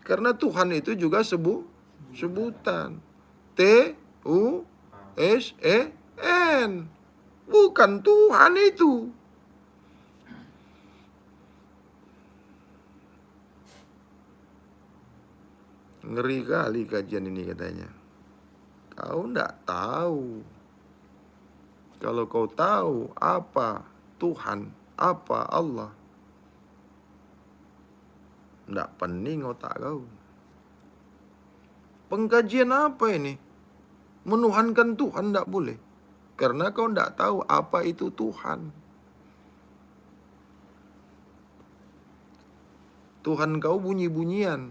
Karena Tuhan itu juga sebutan. T-U-S-E-N. Bukan Tuhan itu. Ngeri kali kajian ini katanya. Kau ndak tahu. Kalau kau tahu apa Tuhan, apa Allah, ndak pening otak kau. Pengkajian apa ini? Menuhankan Tuhan ndak boleh. Karena kau ndak tahu apa itu Tuhan. Tuhan kau bunyi-bunyian.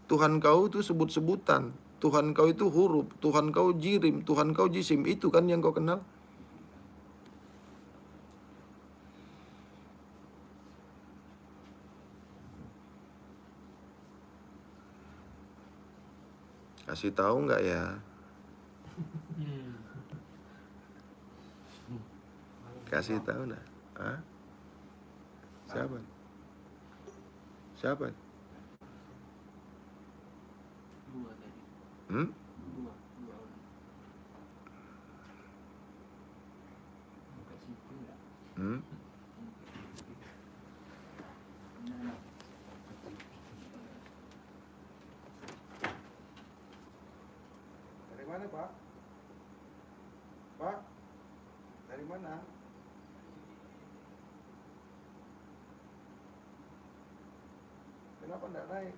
Tuhan kau itu sebut-sebutan. Tuhan kau itu huruf. Tuhan kau jirim. Tuhan kau jisim. Itu kan yang kau kenal. Kasih tahu nggak ya? Kasih tahu nggak? Hah? Siapa? Siapa? Dua tadi. Hmm? Dua orang. Kasih itu enggak? Hmm? Dari mana, Pak? Pak? Dari mana? Kenapa enggak naik?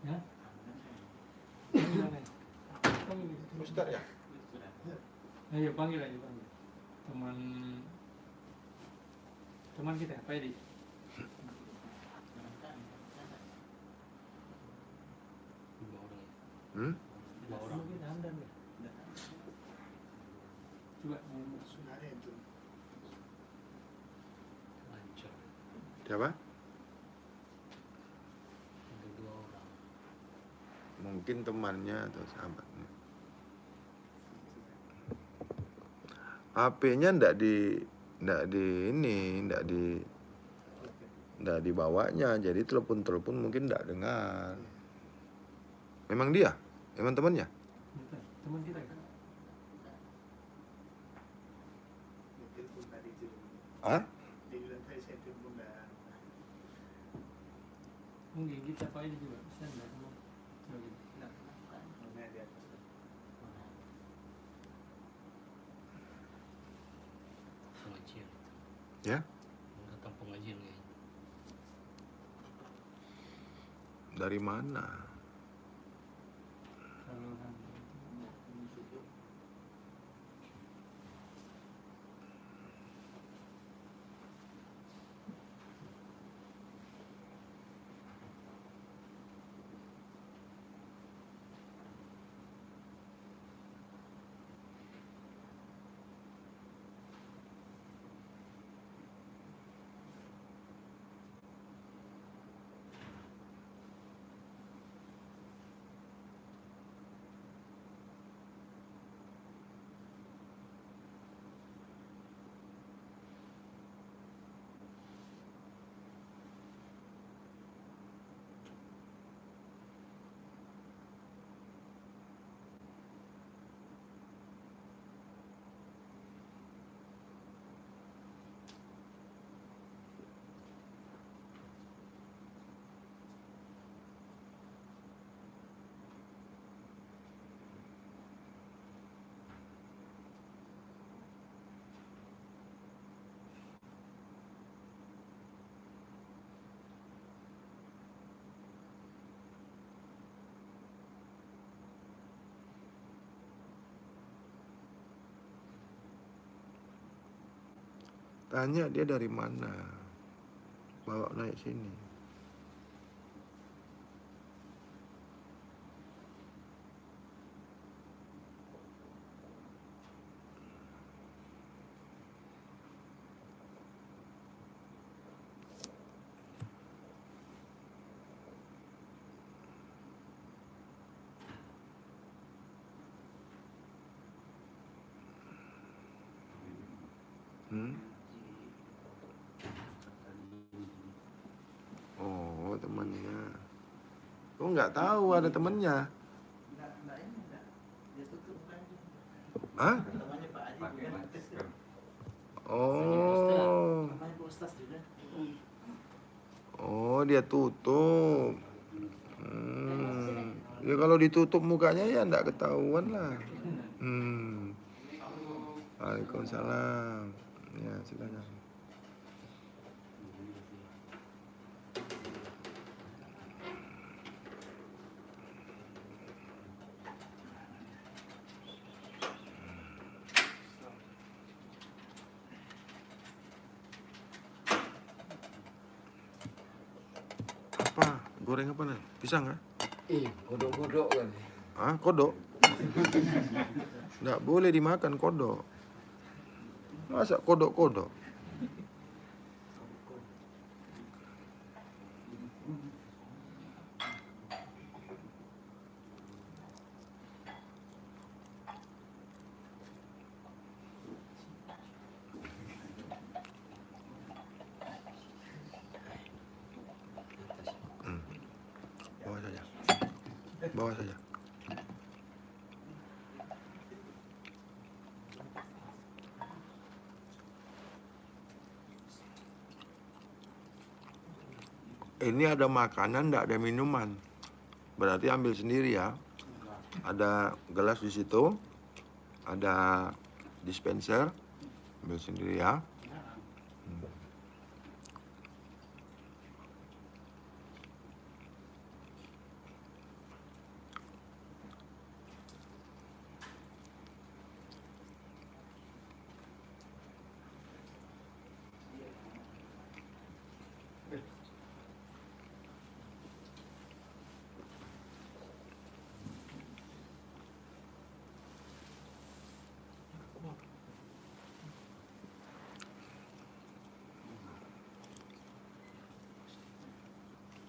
Ya? Ustaz ya? Ayo panggil aja panggil. Teman kita, Pak Edi. Hmm? Kita hamdan ya. Coba Siapa? Mungkin temannya atau sahabatnya. HP-nya ndak dibawanya, jadi telepon mungkin ndak dengar. Memang dia, memang temannya. teman kita kan. Hah? Mungkin kita pakai juga bisa enggak mau coba. Nah, namanya di atas. Pengajian. Ya, Datang pengajian kayaknya. dari mana? Saluran. Tanya dia dari mana, bawa naik sini. Oh, temannya. Oh, nggak tahu ada temannya. Enggak ini enggak. Dia tutup mukanya. Hah? Namanya Pak Haji Pakai juga. masker. Oh, Namanya Pak Ustaz juga. oh dia tutup. Ya kalau ditutup mukanya ya nggak ketahuan lah. Waalaikumsalam. Ya, silakan. Apa? Goreng apa nih? Pisang ah? Kodok-kodok kan. Ah, kodok? Nggak boleh dimakan kodok. Masa kodok-kodok? Bawa saja. Bawa saja. Ini ada makanan, nggak ada minuman. Berarti ambil sendiri ya. Ada gelas di situ, ada dispenser, ambil sendiri ya.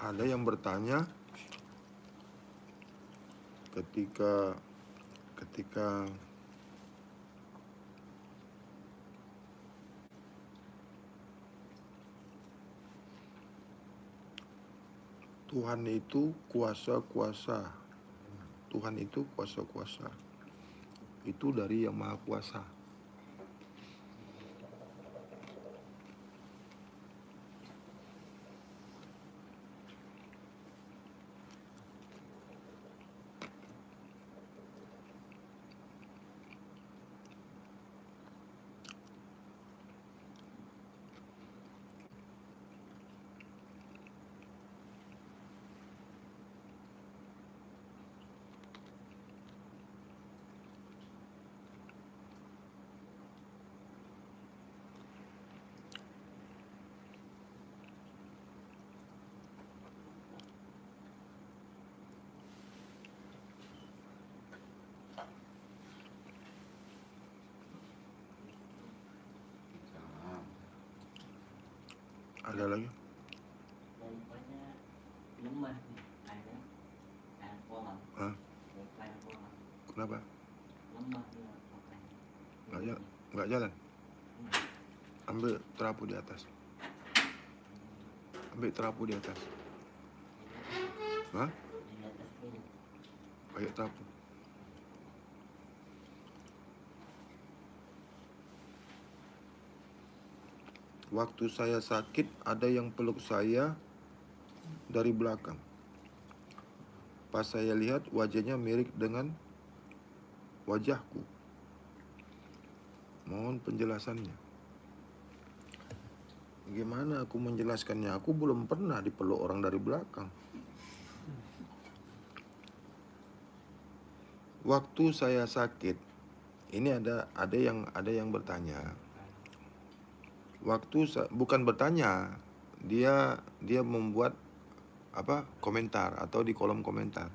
Ada yang bertanya ketika Tuhan itu kuasa-kuasa. Tuhan itu kuasa-kuasa. Itu dari Yang Maha Kuasa. Ada lagi? Daripada lemah nih air kolam. Hah? Air kolam. Kenapa? Lemah dia makanya. Nggak jalan? Ambil terapu di atas. Ambil terapu di atas. Hah? Di atas ini. Pakai terapu. Waktu saya sakit, ada yang peluk saya dari belakang. Pas saya lihat, wajahnya mirip dengan wajahku. Mohon penjelasannya. Gimana aku menjelaskannya? Aku belum pernah dipeluk orang dari belakang. Waktu saya sakit, ini ada yang bertanya. Bukan bertanya, dia membuat komentar atau di kolom komentar.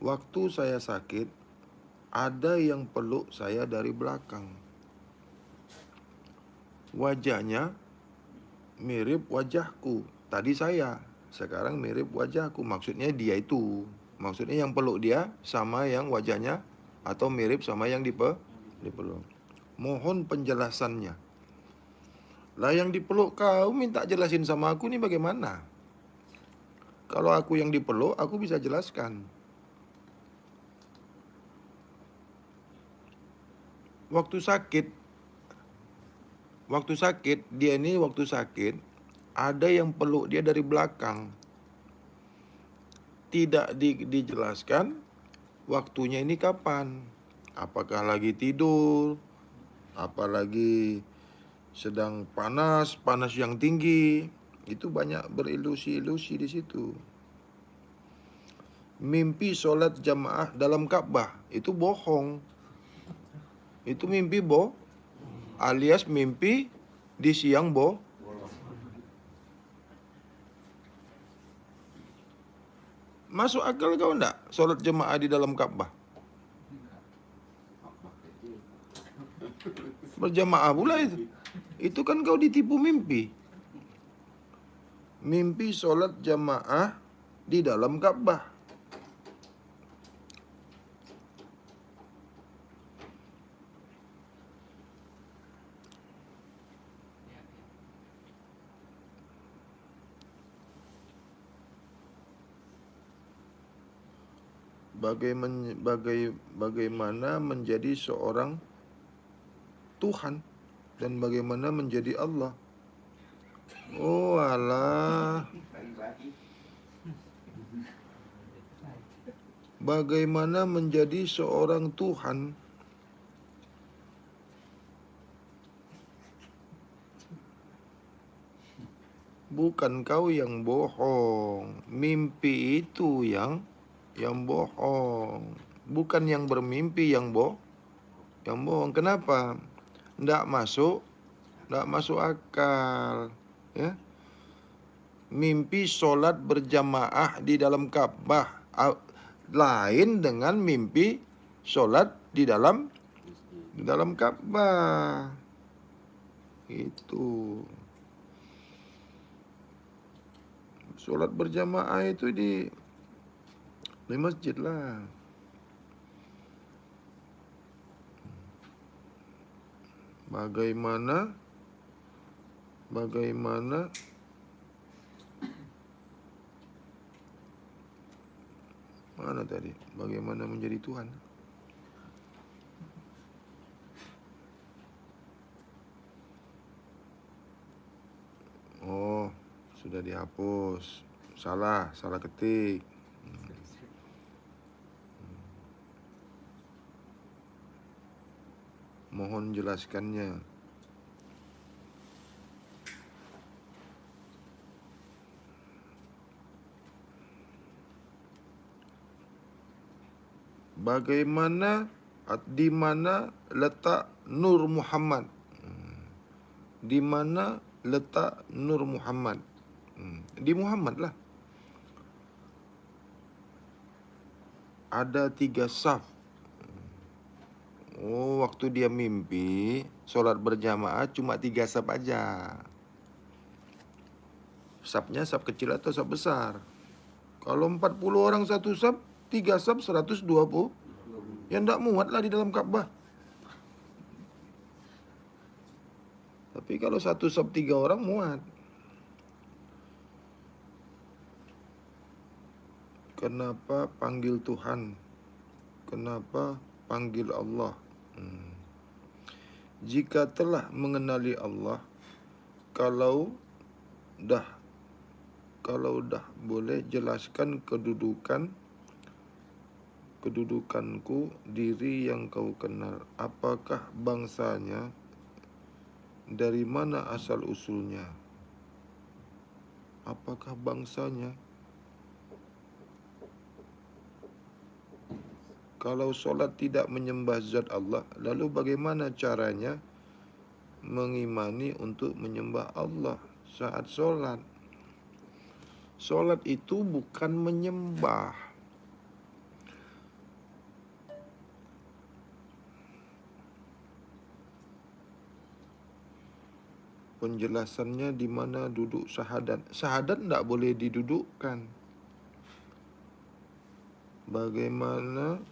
Waktu saya sakit, ada yang peluk saya dari belakang. Wajahnya mirip wajahku. Tadi saya, sekarang mirip wajahku. Maksudnya dia itu. Maksudnya yang peluk dia sama yang wajahnya atau mirip sama yang dipeluk. Mohon penjelasannya. Lah yang dipeluk kau minta jelasin sama aku nih bagaimana? Kalau aku yang dipeluk, aku bisa jelaskan. Waktu sakit, dia ini waktu sakit, ada yang peluk dia dari belakang. Tidak dijelaskan waktunya ini kapan. Apakah lagi tidur, apalagi sedang panas yang tinggi. Itu banyak berilusi-ilusi di situ. Mimpi sholat jamaah dalam Ka'bah, itu bohong. Itu mimpi alias mimpi di siang Masuk akal kau enggak sholat jemaah di dalam Ka'bah? Berjamaah pula itu. Itu kan kau ditipu mimpi. Mimpi sholat jamaah di dalam Ka'bah. Bagaimana menjadi seorang Tuhan dan bagaimana menjadi Allah. Oh alah. Bagaimana menjadi seorang Tuhan? Bukan kau yang bohong. Mimpi itu yang bohong. Bukan yang bermimpi yang bohong. Kenapa? Nggak masuk akal. Ya. Mimpi sholat berjamaah di dalam Ka'bah lain dengan mimpi sholat di dalam Ka'bah. Itu. Sholat berjamaah itu di masjid lah. Bagaimana mana tadi? Bagaimana menjadi Tuhan? Oh, sudah dihapus. Salah ketik. Mohon jelaskannya. Bagaimana, di mana letak Nur Muhammad? Di mana letak Nur Muhammad? Di Muhammad lah. Ada 3 saf. Oh, waktu dia mimpi sholat berjamaah cuma 3 saf aja. Sapnya sap kecil atau sap besar. Kalau 40 orang satu sap, 3 sap 120. Ya ndak muat lah di dalam Ka'bah. Tapi kalau satu sap 3 orang muat. Kenapa panggil Tuhan? Kenapa panggil Allah? Jika telah mengenali Allah, kalau dah boleh jelaskan kedudukanku, diri yang kau kenal. Apakah bangsanya? Dari mana asal usulnya? Apakah bangsanya? Kalau solat tidak menyembah zat Allah, lalu bagaimana caranya mengimani untuk menyembah Allah saat solat? Solat itu bukan menyembah. Penjelasannya di mana duduk syahadat. Syahadat tidak boleh didudukkan. Bagaimana,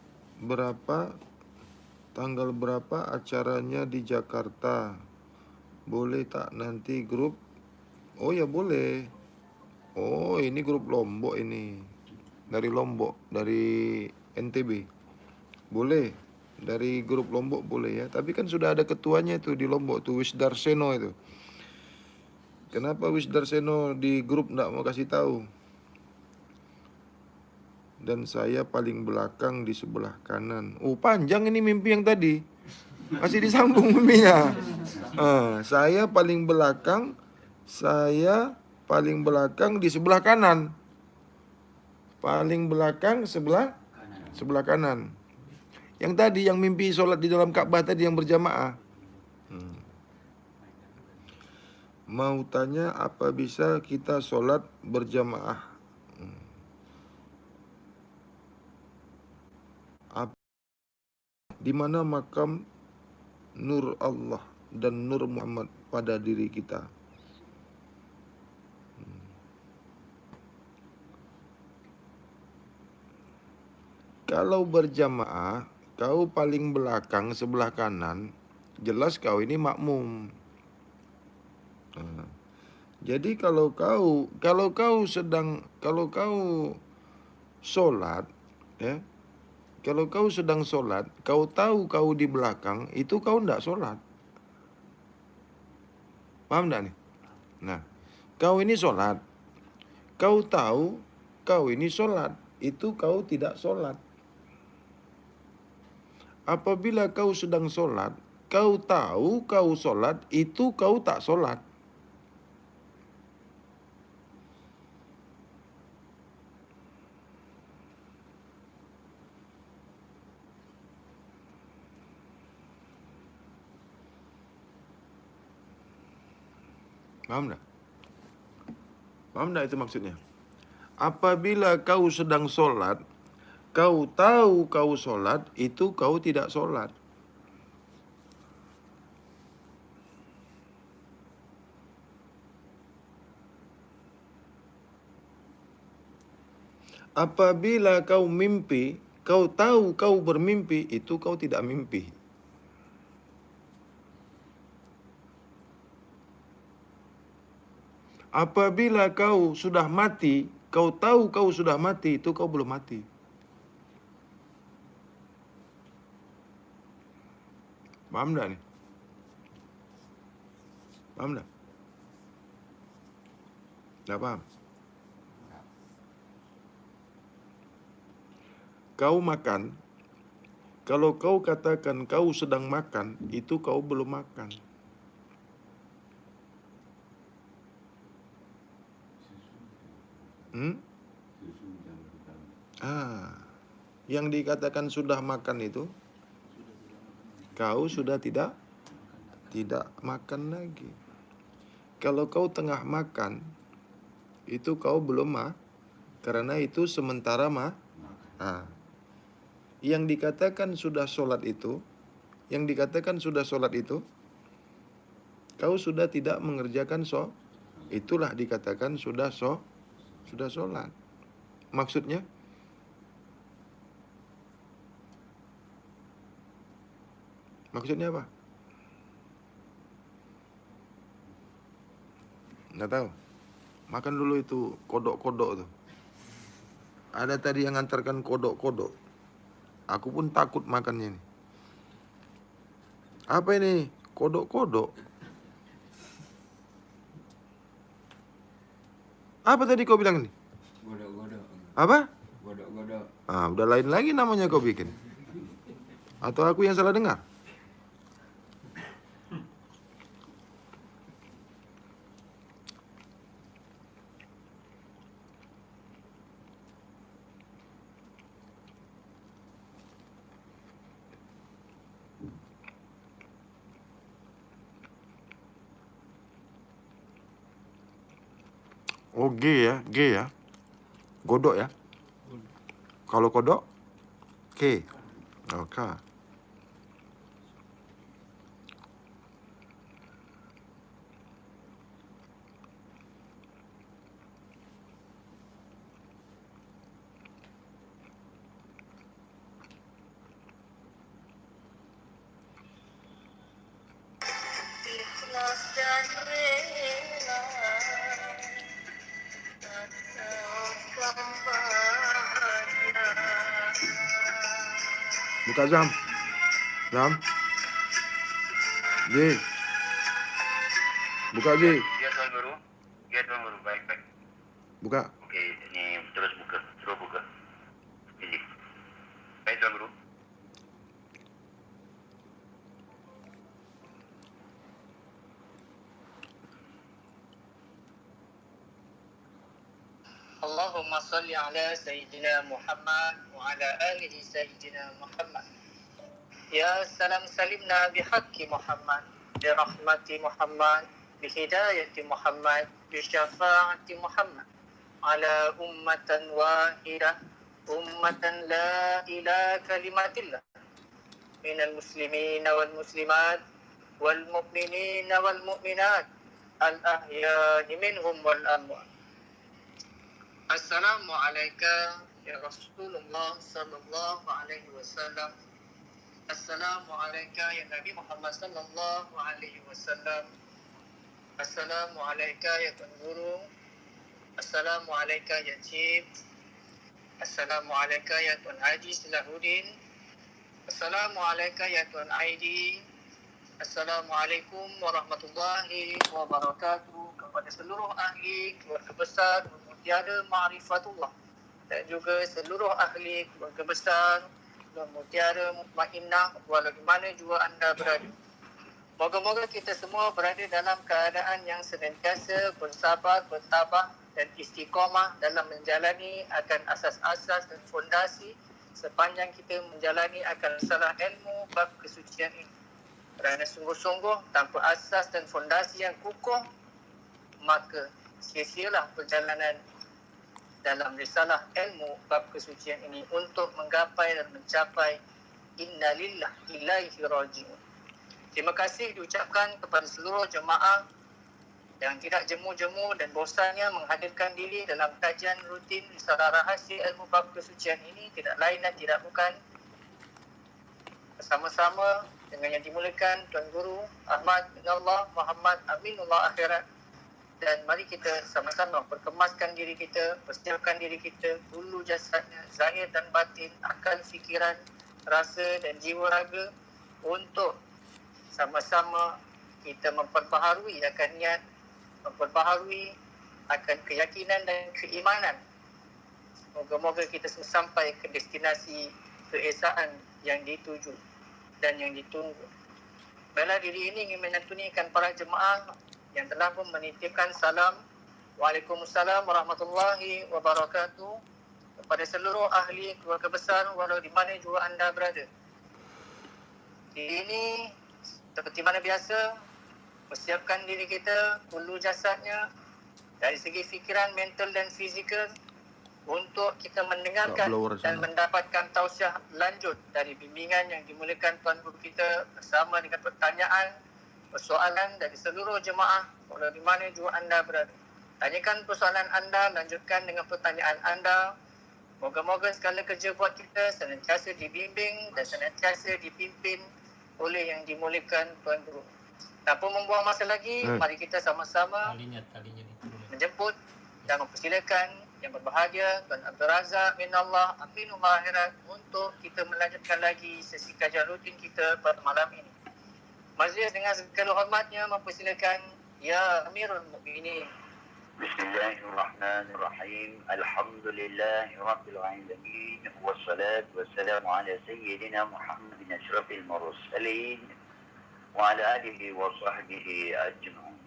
tanggal berapa acaranya di Jakarta? Boleh tak nanti grup? Oh ya boleh. Oh ini grup Lombok ini. Dari Lombok, dari NTB. Boleh. Dari grup Lombok boleh ya. Tapi kan sudah ada ketuanya itu di Lombok tuh, Wisdarseno itu. Kenapa Wisdarseno di grup enggak mau kasih tahu? Dan saya paling belakang di sebelah kanan. Oh panjang ini mimpi yang tadi. Masih disambung mimpinya. Saya paling belakang di sebelah kanan. Paling belakang sebelah kanan. Yang tadi yang mimpi sholat di dalam Ka'bah tadi yang berjamaah. Mau tanya apa bisa kita sholat berjamaah? Di mana makam nur Allah dan nur Muhammad pada diri kita? Kalau berjamaah, kau paling belakang sebelah kanan, jelas kau ini makmum. Jadi kalau kau sholat, ya. Kalau kau sedang sholat, kau tahu kau di belakang, itu kau tidak sholat. Paham tidak nih? Nah, kau ini sholat. Kau tahu kau ini sholat, itu kau tidak sholat. Apabila kau sedang sholat, kau tahu kau sholat, itu kau tak sholat. Paham tak? Paham tak itu maksudnya? Apabila kau sedang sholat, kau tahu kau sholat, itu kau tidak sholat. Apabila kau mimpi, kau tahu kau bermimpi, itu kau tidak mimpi. Apabila kau sudah mati, kau tahu kau sudah mati, itu kau belum mati. Paham tak nih? Paham tak? Tak paham? Kau makan, kalau kau katakan kau sedang makan, itu kau belum makan. Yang dikatakan sudah makan itu, kau sudah tidak makan lagi. Kalau kau tengah makan, itu kau belum karena itu sementara Yang dikatakan sudah sholat itu, kau sudah tidak mengerjakan itulah dikatakan sudah sholat. Maksudnya? Maksudnya apa? Nggak tahu. Makan dulu itu kodok-kodok tuh. Ada tadi yang ngantarkan kodok-kodok. Aku pun takut makannya nih. Apa ini? Kodok-kodok. Apa tadi kau bilang ini? Godok-godok. Apa? Godok-godok. Ah, udah lain lagi namanya kau bikin. Atau aku yang salah dengar? Oh, G ya. Godok ya. Kalau kodok, K. Oh, K. Ikhlas dan rela asalkan bahagia. Buka Zam. Zam. J. Buka J. Ya Tuan Guru. Ya Tuan Guru, baik. Buka. Oke, ini terus buka. Suruh buka. Ini. Baik Tuan Guru. Allahumma salli ala Sayyidina Muhammad wa ala alihi Sayyidina Muhammad. Ya salam salimna bihaqqi Muhammad, birahmati Muhammad, bihidayati Muhammad, bisyafaati Muhammad, ala ummatan wahidah, ummatan la ilaha kalimatillah, minal muslimina wal muslimat, wal mu'minina wal mu'minat, al ahya'i minhum wal amwat. Assalamualaikum ya Rasulullah sallallahu alaihi wasallam. Assalamualaikum ya Nabi Muhammad sallallahu alaihi wasallam. Assalamualaikum ya Tuan Guru. Assalamualaikum ya Cip. Assalamualaikum ya Tuan Haji Salahuddin. Assalamualaikum ya Tuan Aidi. Assalamualaikum warahmatullahi wabarakatuh kepada seluruh ahli keluarga besar Mutiara Ma'rifatullah dan juga seluruh ahli keluarga besar Mutiara Mutmainnah walau di mana juga anda berada. Moga-moga kita semua berada dalam keadaan yang senantiasa bersabar, bertabah dan istiqamah dalam menjalani akan asas-asas dan fondasi sepanjang kita menjalani akan salah ilmu bab kesucian ini. Kerana sungguh-sungguh tanpa asas dan fondasi yang kukuh, maka sia-sialah perjalanan dalam risalah ilmu bab kesucian ini untuk menggapai dan mencapai innalillah ilaihi raji'un. Terima kasih diucapkan kepada seluruh jemaah yang tidak jemu-jemu dan bosannya menghadirkan diri dalam kajian rutin risalah rahsia ilmu bab kesucian ini, tidak lain dan tidak bukan bersama-sama dengan yang dimulakan Tuan Guru Ahmad bin Allah Muhammad Aminullah Akhirat. Dan mari kita sama-sama perkemaskan diri kita, persiapkan diri kita, dulu jasadnya, zahir dan batin, akal, fikiran, rasa dan jiwa raga untuk sama-sama kita memperbaharui akan niat, memperbaharui akan keyakinan dan keimanan. Moga-moga kita sampai ke destinasi keesaan yang dituju dan yang ditunggu. Bela diri ini ingin menyantunikan para jemaah yang telah pun menitipkan salam Waalaikumsalam warahmatullahi wabarakatuh kepada seluruh ahli keluarga besar walau di mana juga anda berada. Ini seperti mana biasa, persiapkan diri kita, hulu jasadnya dari segi fikiran, mental dan fizikal untuk kita mendengarkan dan mendapatkan tausiah lanjut dari bimbingan yang dimulakan Tuan Guru kita bersama dengan pertanyaan persoalan dari seluruh jemaah walau di mana jua anda berada. Tanyakan persoalan anda, lanjutkan dengan pertanyaan anda. Moga-moga segala kerja buat kita senantiasa dibimbing dan senantiasa dipimpin oleh yang dimuliakan Tuan Guru. Tanpa membuang masa lagi, mari kita sama-sama Talinya diturun. menjemput dan mempersilakan yang berbahagia Tuan Abdul Razak bin Allah Aminul Mahirat untuk kita melanjutkan lagi sesi kajian rutin kita pada malam ini. Majlis dengan segala hormatnya mempersilakan Ya Amirul Mukminin. Bismillahirrahmanirrahim. Alhamdulillahi Rabbil Alamin. Wassalatu wassalamu ala Sayyidina Muhammadin asyrafil mursalin wa ala alihi wa sahbihi ajma'in.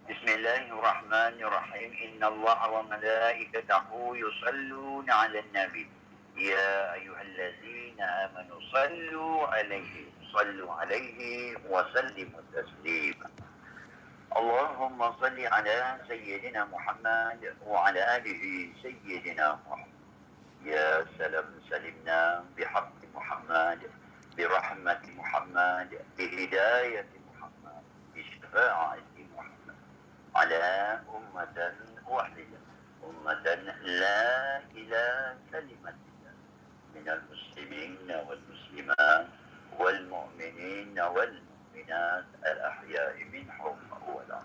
Bismillahirrahmanirrahim. Inna Allah wa malaikatahu yusalluna ala nabi. Ya ayyuhallazina amanu sallu alaihi wa sallimu taslima. اللهم صل على سيدنا محمد وعلى آله سيدنا محمد. يا سلام سلمنا بحق محمد برحمة محمد بهداية محمد بشفاعة محمد على أمة واحدة أمة لا إله كلمة من المسلمين والمسلمات والمؤمنين والمؤمنات الأحياء منهم أولا.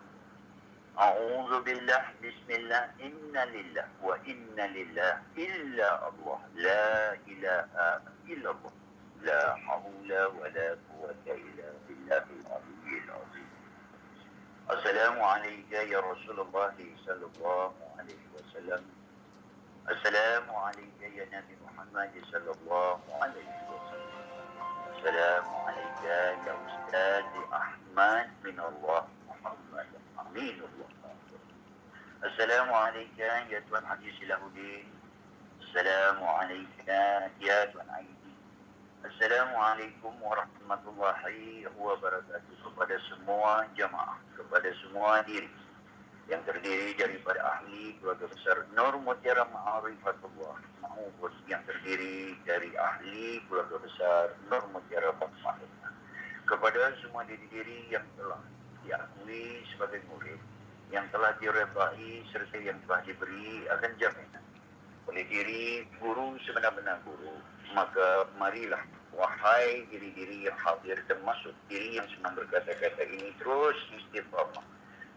أعوذ بالله بسم الله إن لله وإن لله إلا الله لا إله إلا الله لا حول ولا قوة إلا بالله العلي العظيم. السلام عليك يا رسول الله صلى الله عليه وسلم. السلام عليك يا نبي محمد صلى الله عليه وسلم. السلام عليك يا أستاذ أحمد من الله محمد أمين الله. السلام عليك يا Tuan Haji Silahuddin. السلام عليك يا Tuan Aidi. Assalamualaikum warahmatullahi wabarakatuh. Kepada semua jamaah, kepada semua diri yang terdiri daripada ahli keluarga besar Nur Mutiara Ma'arifatullah maupun yang terdiri dari ahli keluarga besar Nur Mutiara Ma'arifatullah. Kepada semua diri-diri yang telah diakui sebagai murid, yang telah diredai serta yang telah diberi akan jaminan oleh diri guru sebenar-benar guru, maka marilah wahai diri-diri yang hadir termasuk diri yang senang berkata-kata ini terus istiqamah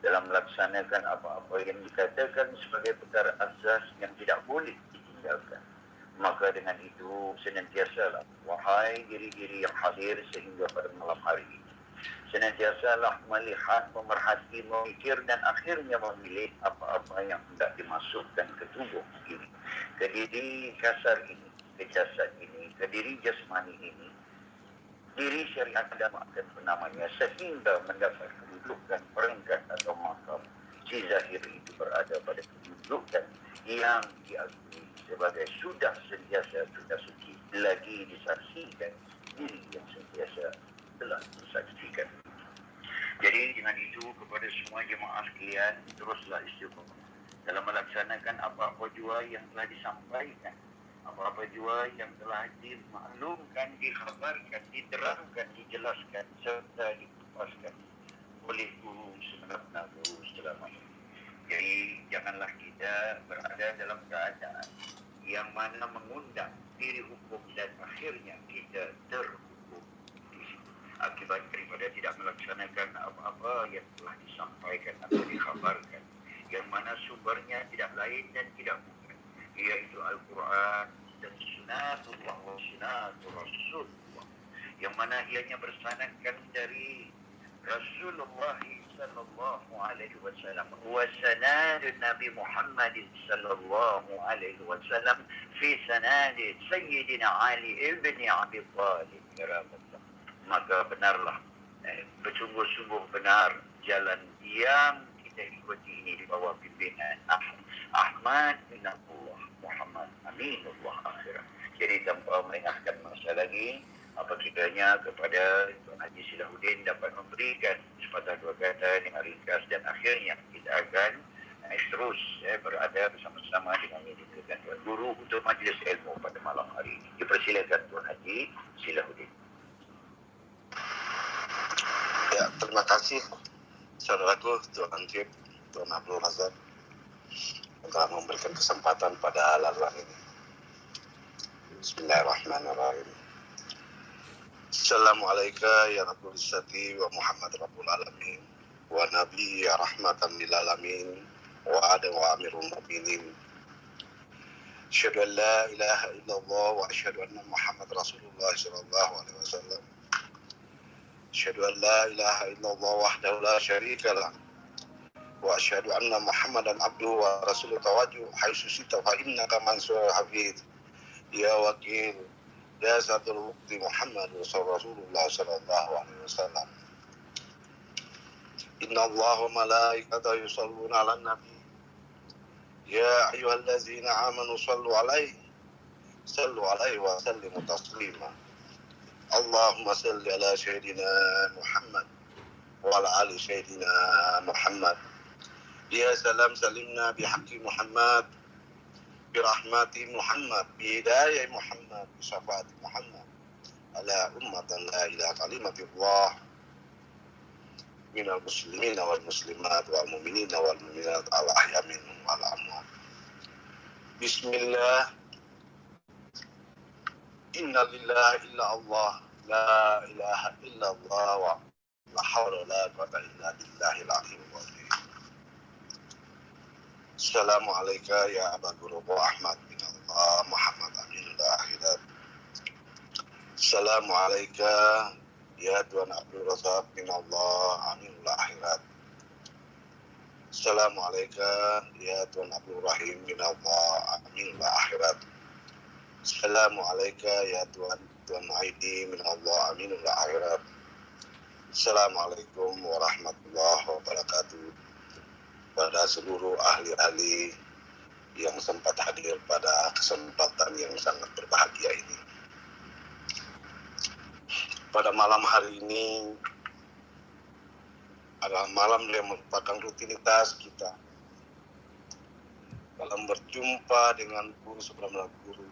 dalam melaksanakan apa-apa yang dikatakan sebagai perkara asas yang tidak boleh ditinggalkan. Maka dengan itu senantiasalah wahai diri-diri yang hadir sehingga pada malam hari ini senantiasalah melihat, memerhati, memikir dan akhirnya memilih apa-apa yang hendak dimasukkan ke tubuh ini, ke diri kasar ini, ke jasad ini, ke diri jasmani ini, diri syariat agama akan namanya, sehingga mendapat kedudukan peringkat atau makam si zahir itu berada pada kedudukan yang diakui sebagai sudah sentiasa sudah suci, lagi disaksikan diri yang sentiasa telah disaksikan. Jadi dengan itu kepada semua jemaah sekalian, teruslah istiqamah dalam melaksanakan apa-apa jua yang telah disampaikan, apa-apa jua yang telah dimaklumkan, dikhabarkan, diterangkan, dijelaskan serta dikupaskan oleh guru sebenar-benar guru selama ini. Jadi janganlah kita berada dalam keadaan yang mana mengundang diri hukum dan akhirnya kita terhukum di situ akibat daripada tidak melaksanakan apa-apa yang telah disampaikan atau dikhabarkan, yang mana sumbernya tidak lain dan tidak bukan, yaitu Al-Quran dan Sunnatullah wa Sunnatul Rasulullah, yang mana ianya bersanadkan dari Rasulullah sallallahu alaihi wasallam wa sanad Nabi Muhammad sallallahu alaihi wasallam fi sanad Sayyidina Ali ibn Abi Thalib karamallahu. Maka benarlah bersungguh-sungguh benar jalan yang kita ikuti ini di bawah pimpinan Ahmad bin Abdullah Muhammad Aminullah Akhirat. Jadi tanpa melengahkan masa lagi, apa kiranya kepada Tuan Haji Silahuddin dapat memberikan sepatah dua kata dengan ringkas dan akhirnya kita akan terus berada bersama-sama dengan dan Tuan Guru untuk majlis ilmu pada malam hari ini. Dipersilakan Tuan Haji Silahuddin. Ya, terima kasih saudaraku Tuan Cip, Tuan Abdul Razak telah memberikan kesempatan pada laluan ini. Bismillahirrahmanirrahim. Assalamualaikum ya Rabbul Izzati wa Muhammad Rabbul Alamin wa Nabi ya rahmatan lil alamin wa adam wa amirul mu'minin. Asyhadu an la ilaha illallah wa asyhadu anna Muhammad Rasulullah sallallahu alaihi wasallam. Asyhadu an la ilaha illallah wahdahu la syarika lah wa asyhadu anna Muhammadan abduhu wa rasuluhu tawajjuh haitsu sita fa innaka mansurul hafidh ya wakil ya satul waqti Muhammad Rasulullah sallallahu alaihi wasallam. Inna Allah wa malaikatahu yusalluna 'alan nabi ya ayyuhallazina amanu sallu 'alaihi wa sallimu taslima. Allahumma salli ala sayyidina Muhammad wa ala ali sayyidina Muhammad. Ya salam salimna bihaqqi Muhammad, birahmati Muhammad, bihidayah Muhammad, bisyafaati Muhammad ala ummatan la ilaha kalimatullah minal muslimina wal muslimat wal mu'minina wal mu'minat al ahya minhum wal amwat. Bismillah. Inna lillahi illa Allah, la ilaha illa Allah, wa la hawla wa la quwwata illa billahil aliyyil azim. Assalamualaikum ya Aba Guru Ahmad bin Allah Muhammad Aminul Akhirat. Assalamualaikum ya Tuan Abdul Razak bin Allah Aminul Akhirat. Assalamualaikum ya Tuan Abdul Rahim bin Allah Aminul Akhirat. Assalamualaikum ya Tuan Aidi min Allah aminul akhirat. Assalamualaikum warahmatullahi wabarakatuh. Pada seluruh ahli-ahli yang sempat hadir pada kesempatan yang sangat berbahagia ini. Pada malam hari ini adalah malam yang merupakan rutinitas kita dalam berjumpa dengan guru sebelum guru.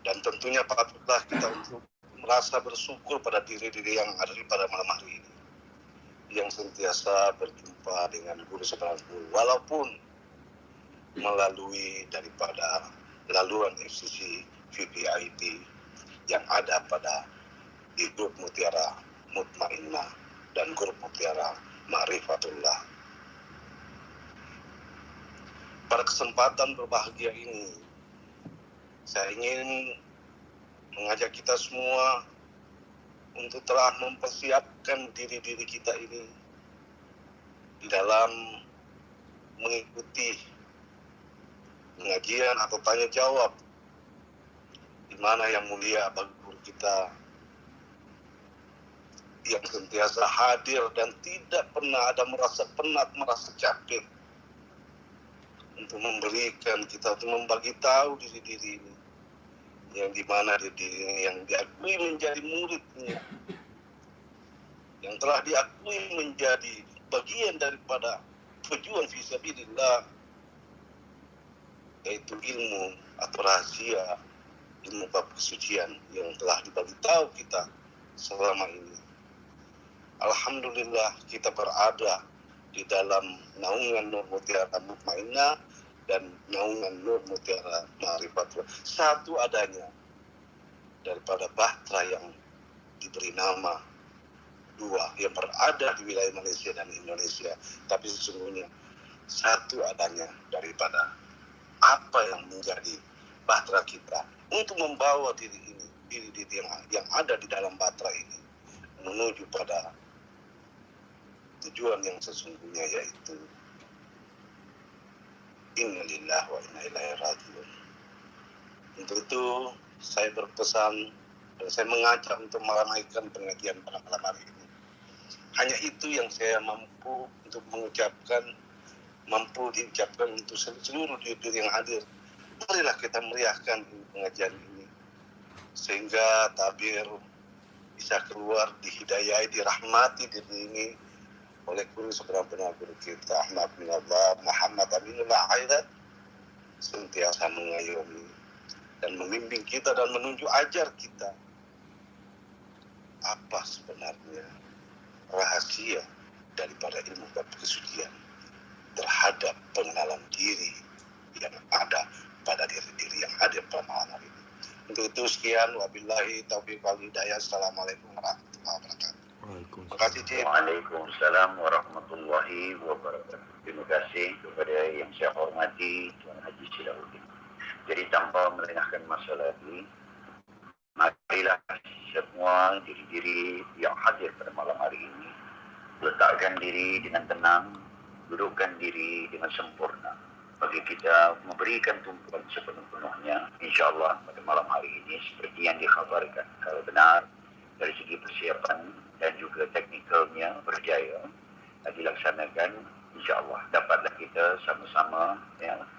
Dan tentunya patutlah kita untuk merasa bersyukur pada diri-diri yang ada pada malam hari ini, yang sentiasa berjumpa dengan guru sebelah guru, walaupun melalui daripada laluan FCC VVIP yang ada pada di grup Mutiara Mutmainnah dan grup Mutiara Ma'rifatullah. Pada kesempatan berbahagia ini, saya ingin mengajak kita semua untuk telah mempersiapkan diri-diri kita ini di dalam mengikuti pengajian atau tanya jawab di mana yang mulia bagi guru kita yang sentiasa hadir dan tidak pernah ada merasa penat, merasa capek untuk memberikan kita, untuk membagi tahu diri-diri ini yang dimana diri ini yang diakui menjadi muridnya, yang telah diakui menjadi bagian daripada pejuang fisabilillah, yaitu ilmu atau rahasia ilmu bab kesucian yang telah dibagi tahu kita selama ini. Alhamdulillah kita berada di dalam naungan Nur Mutiara Mutmainnah dan naungan Nur Mutiara Ma'rifatullah, satu adanya daripada bahtera yang diberi nama dua yang berada di wilayah Malaysia dan Indonesia, tapi sesungguhnya satu adanya daripada apa yang menjadi bahtera kita untuk membawa diri ini, diri yang ada di dalam bahtera ini menuju pada tujuan yang sesungguhnya, yaitu innalillahi wa inna ilaihi rajiun. Untuk itu saya berpesan dan saya mengajak untuk meramaikan pengajian pada malam hari ini. Hanya itu yang saya mampu untuk mengucapkan, mampu diucapkan untuk seluruh diri yang hadir. Marilah kita meriahkan pengajian ini sehingga tabir bisa keluar, dihidayai, dirahmati diri ini oleh guru sebenar-benar guru kita Ahmad bin Allah Muhammad Aminul Akhirat, sentiasa mengayomi dan membimbing kita dan menunjuk ajar kita apa sebenarnya rahasia daripada ilmu bab kesucian terhadap pengenalan diri yang ada pada diri-diri yang hadir pada malam hari ini. Untuk itu sekian, wabillahi taufiq wal hidayah. Assalamualaikum warahmatullahi wabarakatuh. Terima kasih, Cik. Waalaikumsalam warahmatullahi wabarakatuh. Terima kasih kepada yang saya hormati Tuan Haji Silahuddin. Jadi tanpa melengahkan masa lagi, marilah semua diri-diri yang hadir pada malam hari ini letakkan diri dengan tenang, dudukkan diri dengan sempurna bagi kita memberikan tumpuan sepenuh-penuhnya insyaAllah pada malam hari ini seperti yang dikhabarkan. Kalau benar dari segi persiapan dan juga teknikalnya berjaya dilaksanakan, insyaAllah dapatlah kita sama-sama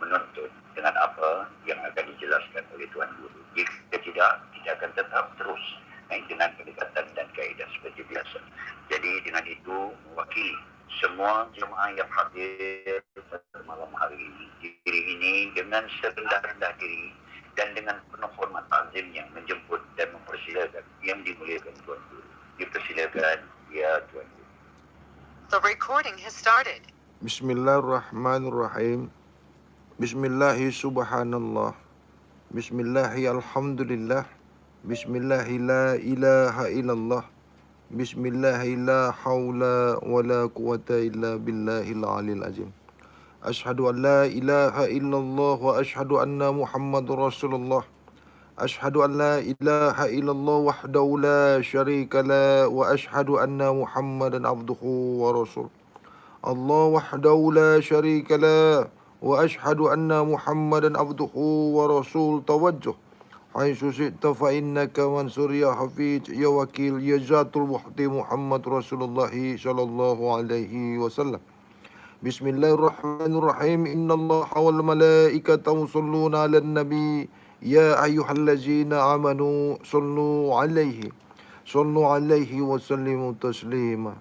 menuntut dengan apa yang akan dijelaskan oleh Tuan Guru. Jika tidak, kita akan tetap terus dengan pendekatan dan kaedah seperti biasa. Jadi dengan itu mewakili semua jemaah yang hadir pada malam hari ini, diri ini dengan serendah-rendah diri dan dengan penuh hormat azimnya menjemput dan mempersilakan yang dimuliakan Tuan Guru. Dipersilakan ya Tuan Guru. The recording has started. Bismillahirrahmanirrahim. Bismillahi subhanallah. Bismillahi alhamdulillah. Bismillahi la ilaha illallah. Bismillahi la hawla wa la quwata illa billahil alil azim. Ashhadu an la ilaha illallah wa ashhadu anna Muhammadur Rasulullah. Ashhadu an la ilaha illallah wahdahu la syarika la wa ashhadu anna Muhammadan abduhu wa rasul. Allah wahdahu la syarika la wa ashhadu anna Muhammadan abduhu wa rasul. Tawajjuh haitsu syi'ta fa innaka mansur ya hafiz ya wakil ya zatul wahdi Muhammad Rasulullah sallallahu alaihi wasallam. Bismillahirrahmanirrahim. Innallaha wal malaikatahu yusholluna 'alan nabi ya ayyuhallazina amanu sallu 'alaihi wa sallimu taslima.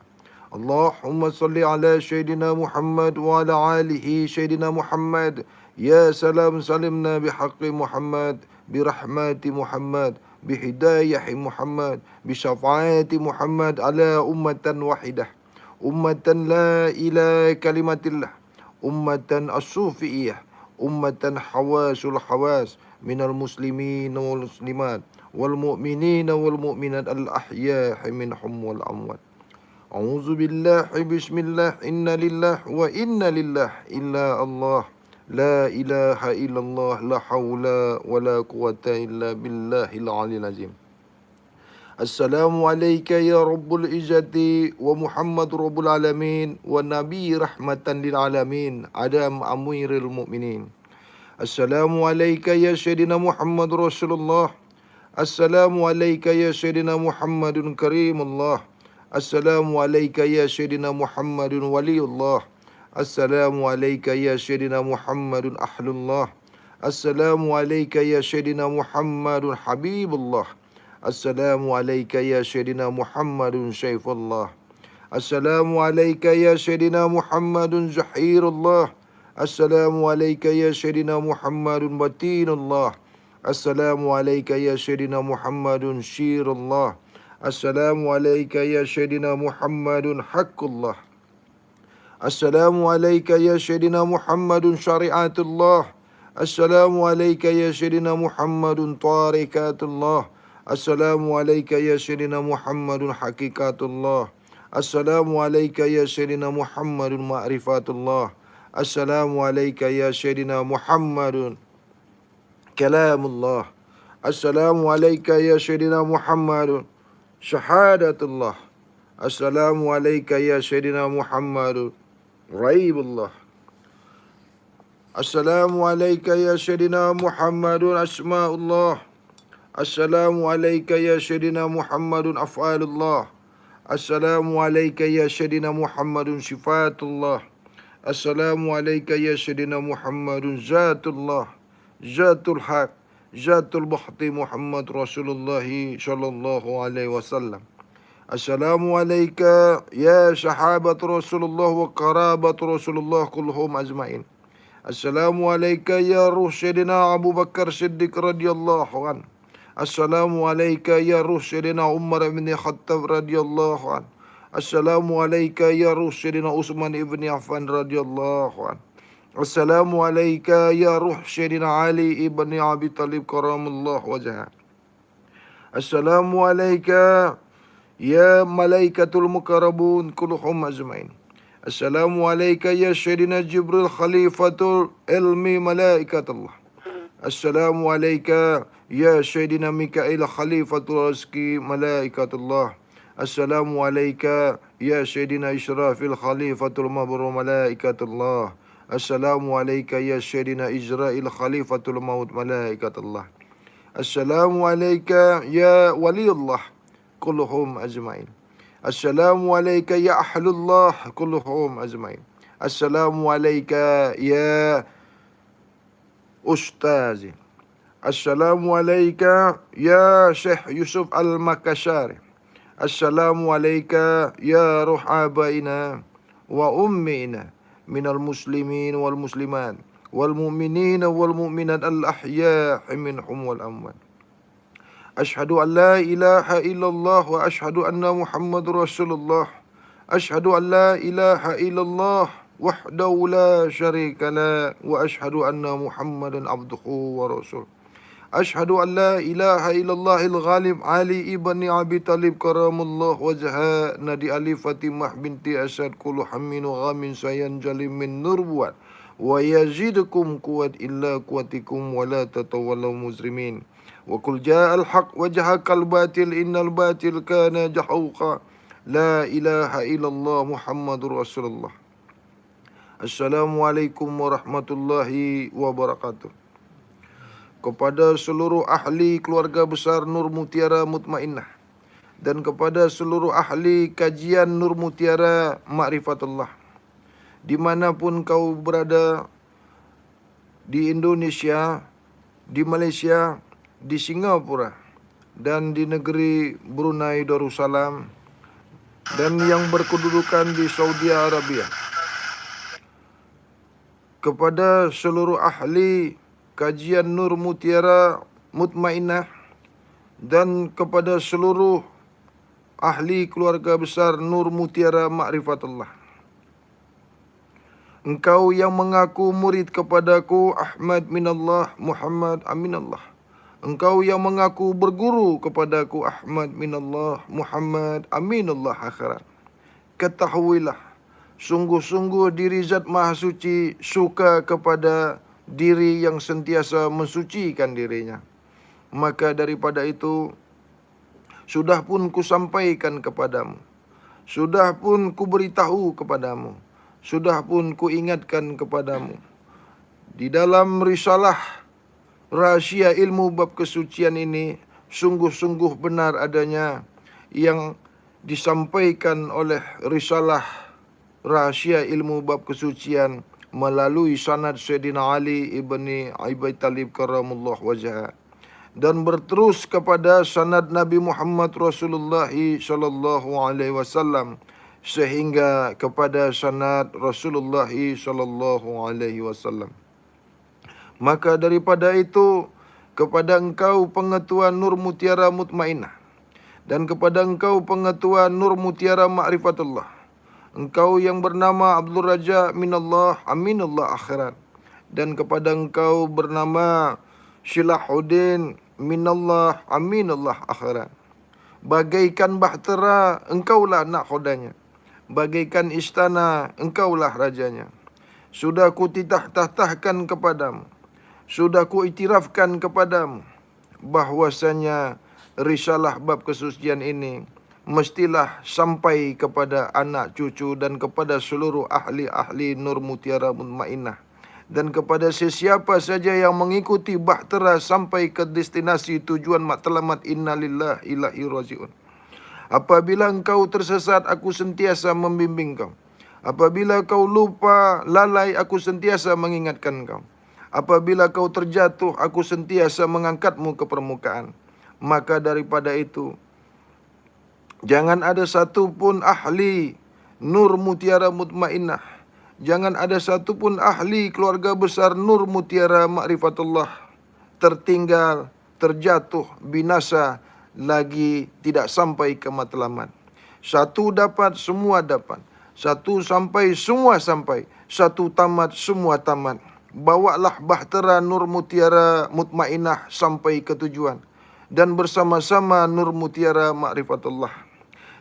Allahumma salli ala Sayyidina Muhammad wa ala alihi Sayyidina Muhammad. Ya salam salimna bihaqqi Muhammad, birahmati Muhammad, bihidayahi Muhammad, bisyafaati Muhammad ala ummatan wahidah. Ummatan la ilaha kalimatillah. Ummatan as-sufiyah. Ummatan hawasul hawas minal muslimin wal muslimat wal mu'minin wal mu'minat al-ahya'i minhum wal amwat. A'udzu billahi bismillah inna lillah wa inna lillah illa Allah. La ilaha illallah la hawla wa la quwata illa billahil aliyil azim. Assalamu alayka ya Rabbul Izzati wa Muhammad Rabbul Alamin wa Nabi rahmatan lil alamin Adam amiril mu'minin. Assalamu alayka ya Sayyidina Muhammad Rasulullah. Assalamu alayka ya Sayyidina Muhammadun Karimullah. Assalamu alayka ya Sayyidina Muhammadun Waliullah. Assalamu alayka ya Sayyidina Muhammadun Ahlullah. Assalamu alayka ya Sayyidina Muhammadun Habibullah. Assalamu alayka ya Sayyidina Muhammadun Saifullah. Assalamu alayka ya Sayyidina Muhammadun Zahirullah. Assalamu alayka ya Sayyidina Muhammadun Batinullah. Assalamu alayka ya Sayyidina Muhammadun Syirullah. Assalamu alayka ya Sayyidina Muhammadun Haqqullah. Assalamu alayka ya Sayyidina Muhammadun Syari'atullah. Assalamu alayka ya Sayyidina Muhammadun Tarikatullah. Assalamu alayka ya Sayyidina Muhammadun Hakikatullah. Assalamu alayka ya Sayyidina Muhammadun Ma'rifatullah. Assalamu alayka ya Sayyidina Muhammadun Kalamullah. Assalamu alayka ya Sayyidina Muhammadun Syahadatullah. Assalamu alayka ya Sayyidina Muhammadun Raibullah. Assalamu alayka ya Sayyidina Muhammadun Asma'ullah. Assalamu alayka ya Sayyidina Muhammadun Af'alullah. Assalamu alayka ya Sayyidina Muhammadun Sifatullah. Assalamu alayka ya Sayyidina Muhammadun Zatullah. Zatul Haq. Zatul Bahti Muhammad Rasulullah sallallahu alaihi wasallam. Assalamu alayka ya sahabat Rasulullah wa qarabat Rasulullah kulluhum ajma'in. Assalamu alayka ya ruh Sayyidina Abu Bakar Siddiq radhiyallahu an. Assalamu alayka ya ruh Sayyidina Umar bin Khattab radhiyallahu an. Assalamu alayka ya ruh Sayyidina Utsman ibn Affan radhiyallahu an. Assalamu alayka ya ruh Sayyidina Ali ibn Abi Talib karamallahu wajhah. Assalamu alayka ya malaikatul mukarrabun kulluhum ajmain. Assalamu alayka ya Sayyidina Jibril khalifatul ilmi malaikatullah. Assalamu alayka ya Sayyidina Mikail khalifatul rizki malaikatullah. Assalamu alayka ya Sayyidina Israfil khalifatul mabrur malaikatullah. Assalamu alayka ya Sayyidina Israil khalifatul maut malaikatullah. Assalamu alayka ya waliullah kulluhum ajmain. Assalamu alayka ya ahlullah kulluhum ajmain. Assalamu alayka ya ustazi. Assalamu alayka ya Syekh Yusuf Al-Makasyari. Assalamu alayka ya ruh abaina wa ummina minal muslimin wal muslimat wal mu'minin wal mu'minat al-ahya'i minhum wal amwat. Ashhadu an la ilaha illallah wa ashhadu anna Muhammadur Rasulullah. Ashhadu an la ilaha illallah wahdahu la syarika la wa ashhadu anna Muhammadan abduhu wa rasul. Ashhadu an la ilaha illallahil ghalib Ali ibn Abi Talib karamallahu wajha Nadi Ali Fatimah binti Asad kullu hammin ghamin sayan jalim min nurbuat wa yazidukum quwwat illa quwwatikum wa la tatawallaw muzrimin wa qul ja'al haq wa jahaqal batil innal batil kana jahuqa la ilaha illallah Muhammadur Rasulullah. Assalamualaikum warahmatullahi wabarakatuh. Kepada seluruh ahli keluarga besar Nur Mutiara Mutmainnah dan kepada seluruh ahli kajian Nur Mutiara Ma'rifatullah, dimanapun kau berada, di Indonesia, di Malaysia, di Singapura dan di negeri Brunei Darussalam dan yang berkedudukan di Saudi Arabia, kepada seluruh ahli kajian Nur Mutiara Mutmainnah dan kepada seluruh ahli keluarga besar Nur Mutiara Ma'rifatullah. Engkau yang mengaku murid kepadaku Ahmad minallah Muhammad aminallah. Engkau yang mengaku berguru kepadaku Ahmad minallah Muhammad aminullah akhirat. Ketahuilah, sungguh-sungguh diri Zat Maha Suci suka kepada diri yang sentiasa mensucikan dirinya. Maka daripada itu, sudah pun ku sampaikan kepadamu, sudah pun ku beritahu kepadamu, sudah pun ku ingatkan kepadamu. Di dalam risalah rahasia ilmu bab kesucian ini, sungguh-sungguh benar adanya yang disampaikan oleh risalah rahasia ilmu bab kesucian melalui sanad Sayyidina Ali ibni Abi Talib karamallahu wajhah dan berterus kepada sanad Nabi Muhammad Rasulullah sallallahu alaihi wasallam sehingga kepada sanad Rasulullah sallallahu alaihi wasallam. Maka daripada itu, kepada engkau pengetua Nur Mutiara Mutmainnah dan kepada engkau pengetua Nur Mutiara Ma'rifatullah, engkau yang bernama Abdul Raja minallah aminullah akhirat, dan kepada engkau bernama Syilahuddin minallah aminullah akhirat. Bagaikan bahtera, engkaulah nakhodanya. Bagaikan istana, engkaulah rajanya. Sudah ku titah-tahtahkan kepadamu, sudah ku iktirafkan kepadamu bahwasanya risalah bab kesucian ini mestilah sampai kepada anak cucu dan kepada seluruh ahli-ahli Nur Mutiara Mutmainnah dan kepada sesiapa saja yang mengikuti bahtera sampai ke destinasi tujuan matlamat innalillahi ilaihi rajiun. Apabila engkau tersesat, aku sentiasa membimbing kau. Apabila kau lupa lalai, aku sentiasa mengingatkan kau. Apabila kau terjatuh, aku sentiasa mengangkatmu ke permukaan. Maka daripada itu, jangan ada satu pun ahli Nur Mutiara Mutmainnah, jangan ada satu pun ahli keluarga besar Nur Mutiara Ma'rifatullah tertinggal terjatuh, binasa, lagi tidak sampai ke matlamat. Satu dapat, semua dapat. Satu sampai, semua sampai. Satu tamat, semua tamat. Bawalah bahtera nur mutiara mutmainah sampai ke tujuan. Dan bersama-sama nur mutiara ma'rifatullah.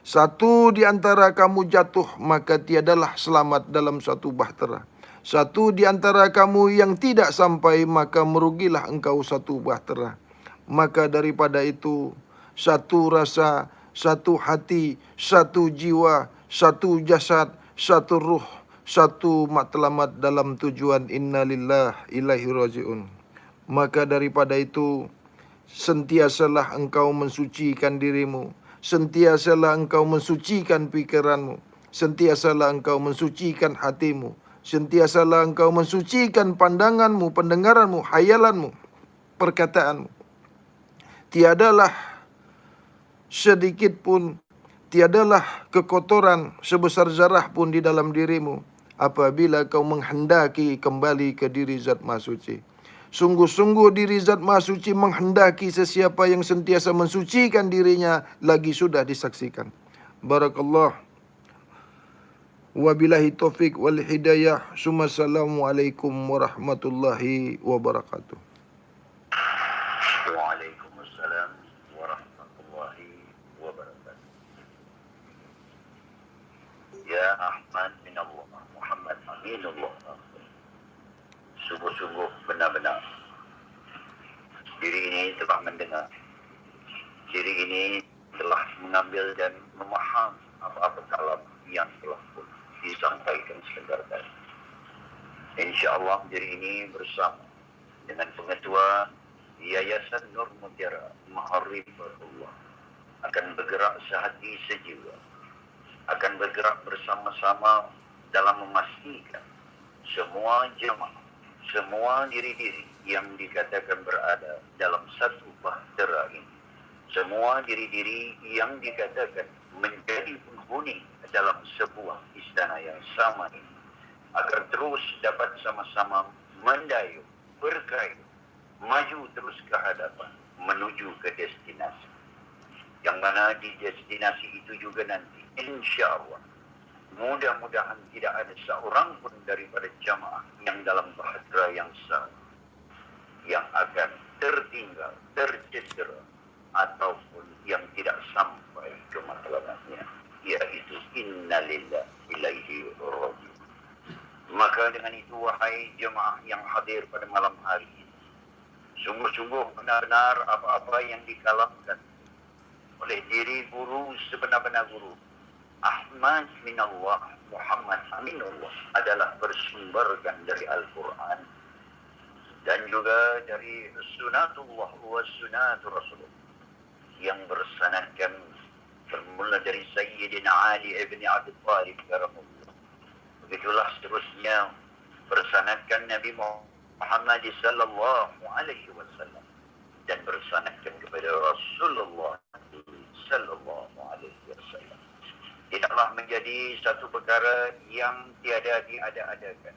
Satu di antara kamu jatuh, maka tiadalah selamat dalam satu bahtera. Satu di antara kamu yang tidak sampai, maka merugilah engkau satu bahtera. Maka daripada itu, satu rasa, satu hati, satu jiwa, satu jasad, satu ruh, satu matlamat dalam tujuan inna lillah ilaihi raji'un. Maka daripada itu, sentiasalah engkau mensucikan dirimu. Sentiasalah engkau mensucikan pikiranmu. Sentiasalah engkau mensucikan hatimu. Sentiasalah engkau mensucikan pandanganmu, pendengaranmu, hayalanmu, perkataanmu. Tiadalah sedikit pun, tiadalah kekotoran sebesar zarah pun di dalam dirimu apabila kau menghendaki kembali ke diri Zat Maha Suci. Sungguh-sungguh diri Zat Maha Suci menghendaki sesiapa yang sentiasa mensucikan dirinya lagi sudah disaksikan. Barakallah. Wabillahi taufik wal hidayah. Assalamualaikum warahmatullahi wabarakatuh. Waalaikumsalam warahmatullahi wabarakatuh. Ya Ahmad bin Allah Muhammad Aminullah, sungguh-sungguh benar-benar diri ini telah mendengar, diri ini telah mengambil dan memahami apa-apa kalam yang telah pun disampaikan sebentar tadi. InsyaAllah diri ini bersama dengan pengetua Yayasan Nur Mutiara Ma'rifatullah akan bergerak sehati sejiwa, akan bergerak bersama-sama dalam memastikan semua jemaah, semua diri-diri yang dikatakan berada dalam satu bahtera ini, semua diri-diri yang dikatakan menjadi penghuni dalam sebuah istana yang sama ini, agar terus dapat sama-sama mendayung, berkayuh, maju terus ke hadapan, menuju ke destinasi. Yang mana di destinasi itu juga nanti, insya Allah, mudah-mudahan tidak ada seorang pun daripada jamaah yang dalam bahtera yang sama yang akan tertinggal, tercedera, ataupun yang tidak sampai ke matlamatnya, yaitu innalillah ilaihi raji'un. Maka dengan itu, wahai jemaah yang hadir pada malam hari ini, sungguh-sungguh benar-benar apa-apa yang dikalamkan oleh diri guru sebenar-benar guru Ahmad bin Allah Muhammad Aminullah adalah bersumberkan dari Al-Quran dan juga dari Sunnatullah wa Sunnatul Rasulullah yang bersanadkan bermula dari Sayyidina Ali ibn Abi Thalib karamullah. Begitulah seterusnya bersanadkan Nabi Muhammad sallallahu alaihi wasallam dan bersanadkan kepada Rasulullah sallallahu alaihi wasallam. Tidaklah menjadi satu perkara yang tiada diada-adakan.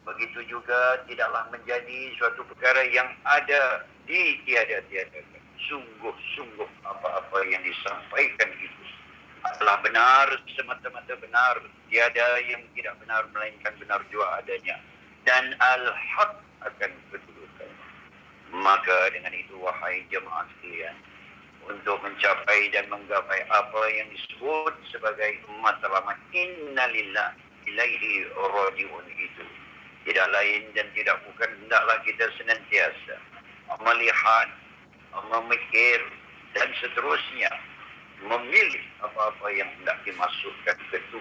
Begitu juga tidaklah menjadi suatu perkara yang ada ditiada-tiadakan. Sungguh-sungguh apa-apa yang disampaikan itu adalah benar, semata-mata benar. Tiada yang tidak benar, melainkan benar juga adanya. Dan al-haq akan kedudukan. Maka dengan itu, wahai jemaah sekalian, untuk mencapai dan menggapai apa yang disebut sebagai matlamat innalillah ilaihi raji'un itu, tidak lain dan tidak bukan hendaklah kita senantiasa melihat, memikir dan seterusnya memilih apa-apa yang hendak dimasukkan ke tubuh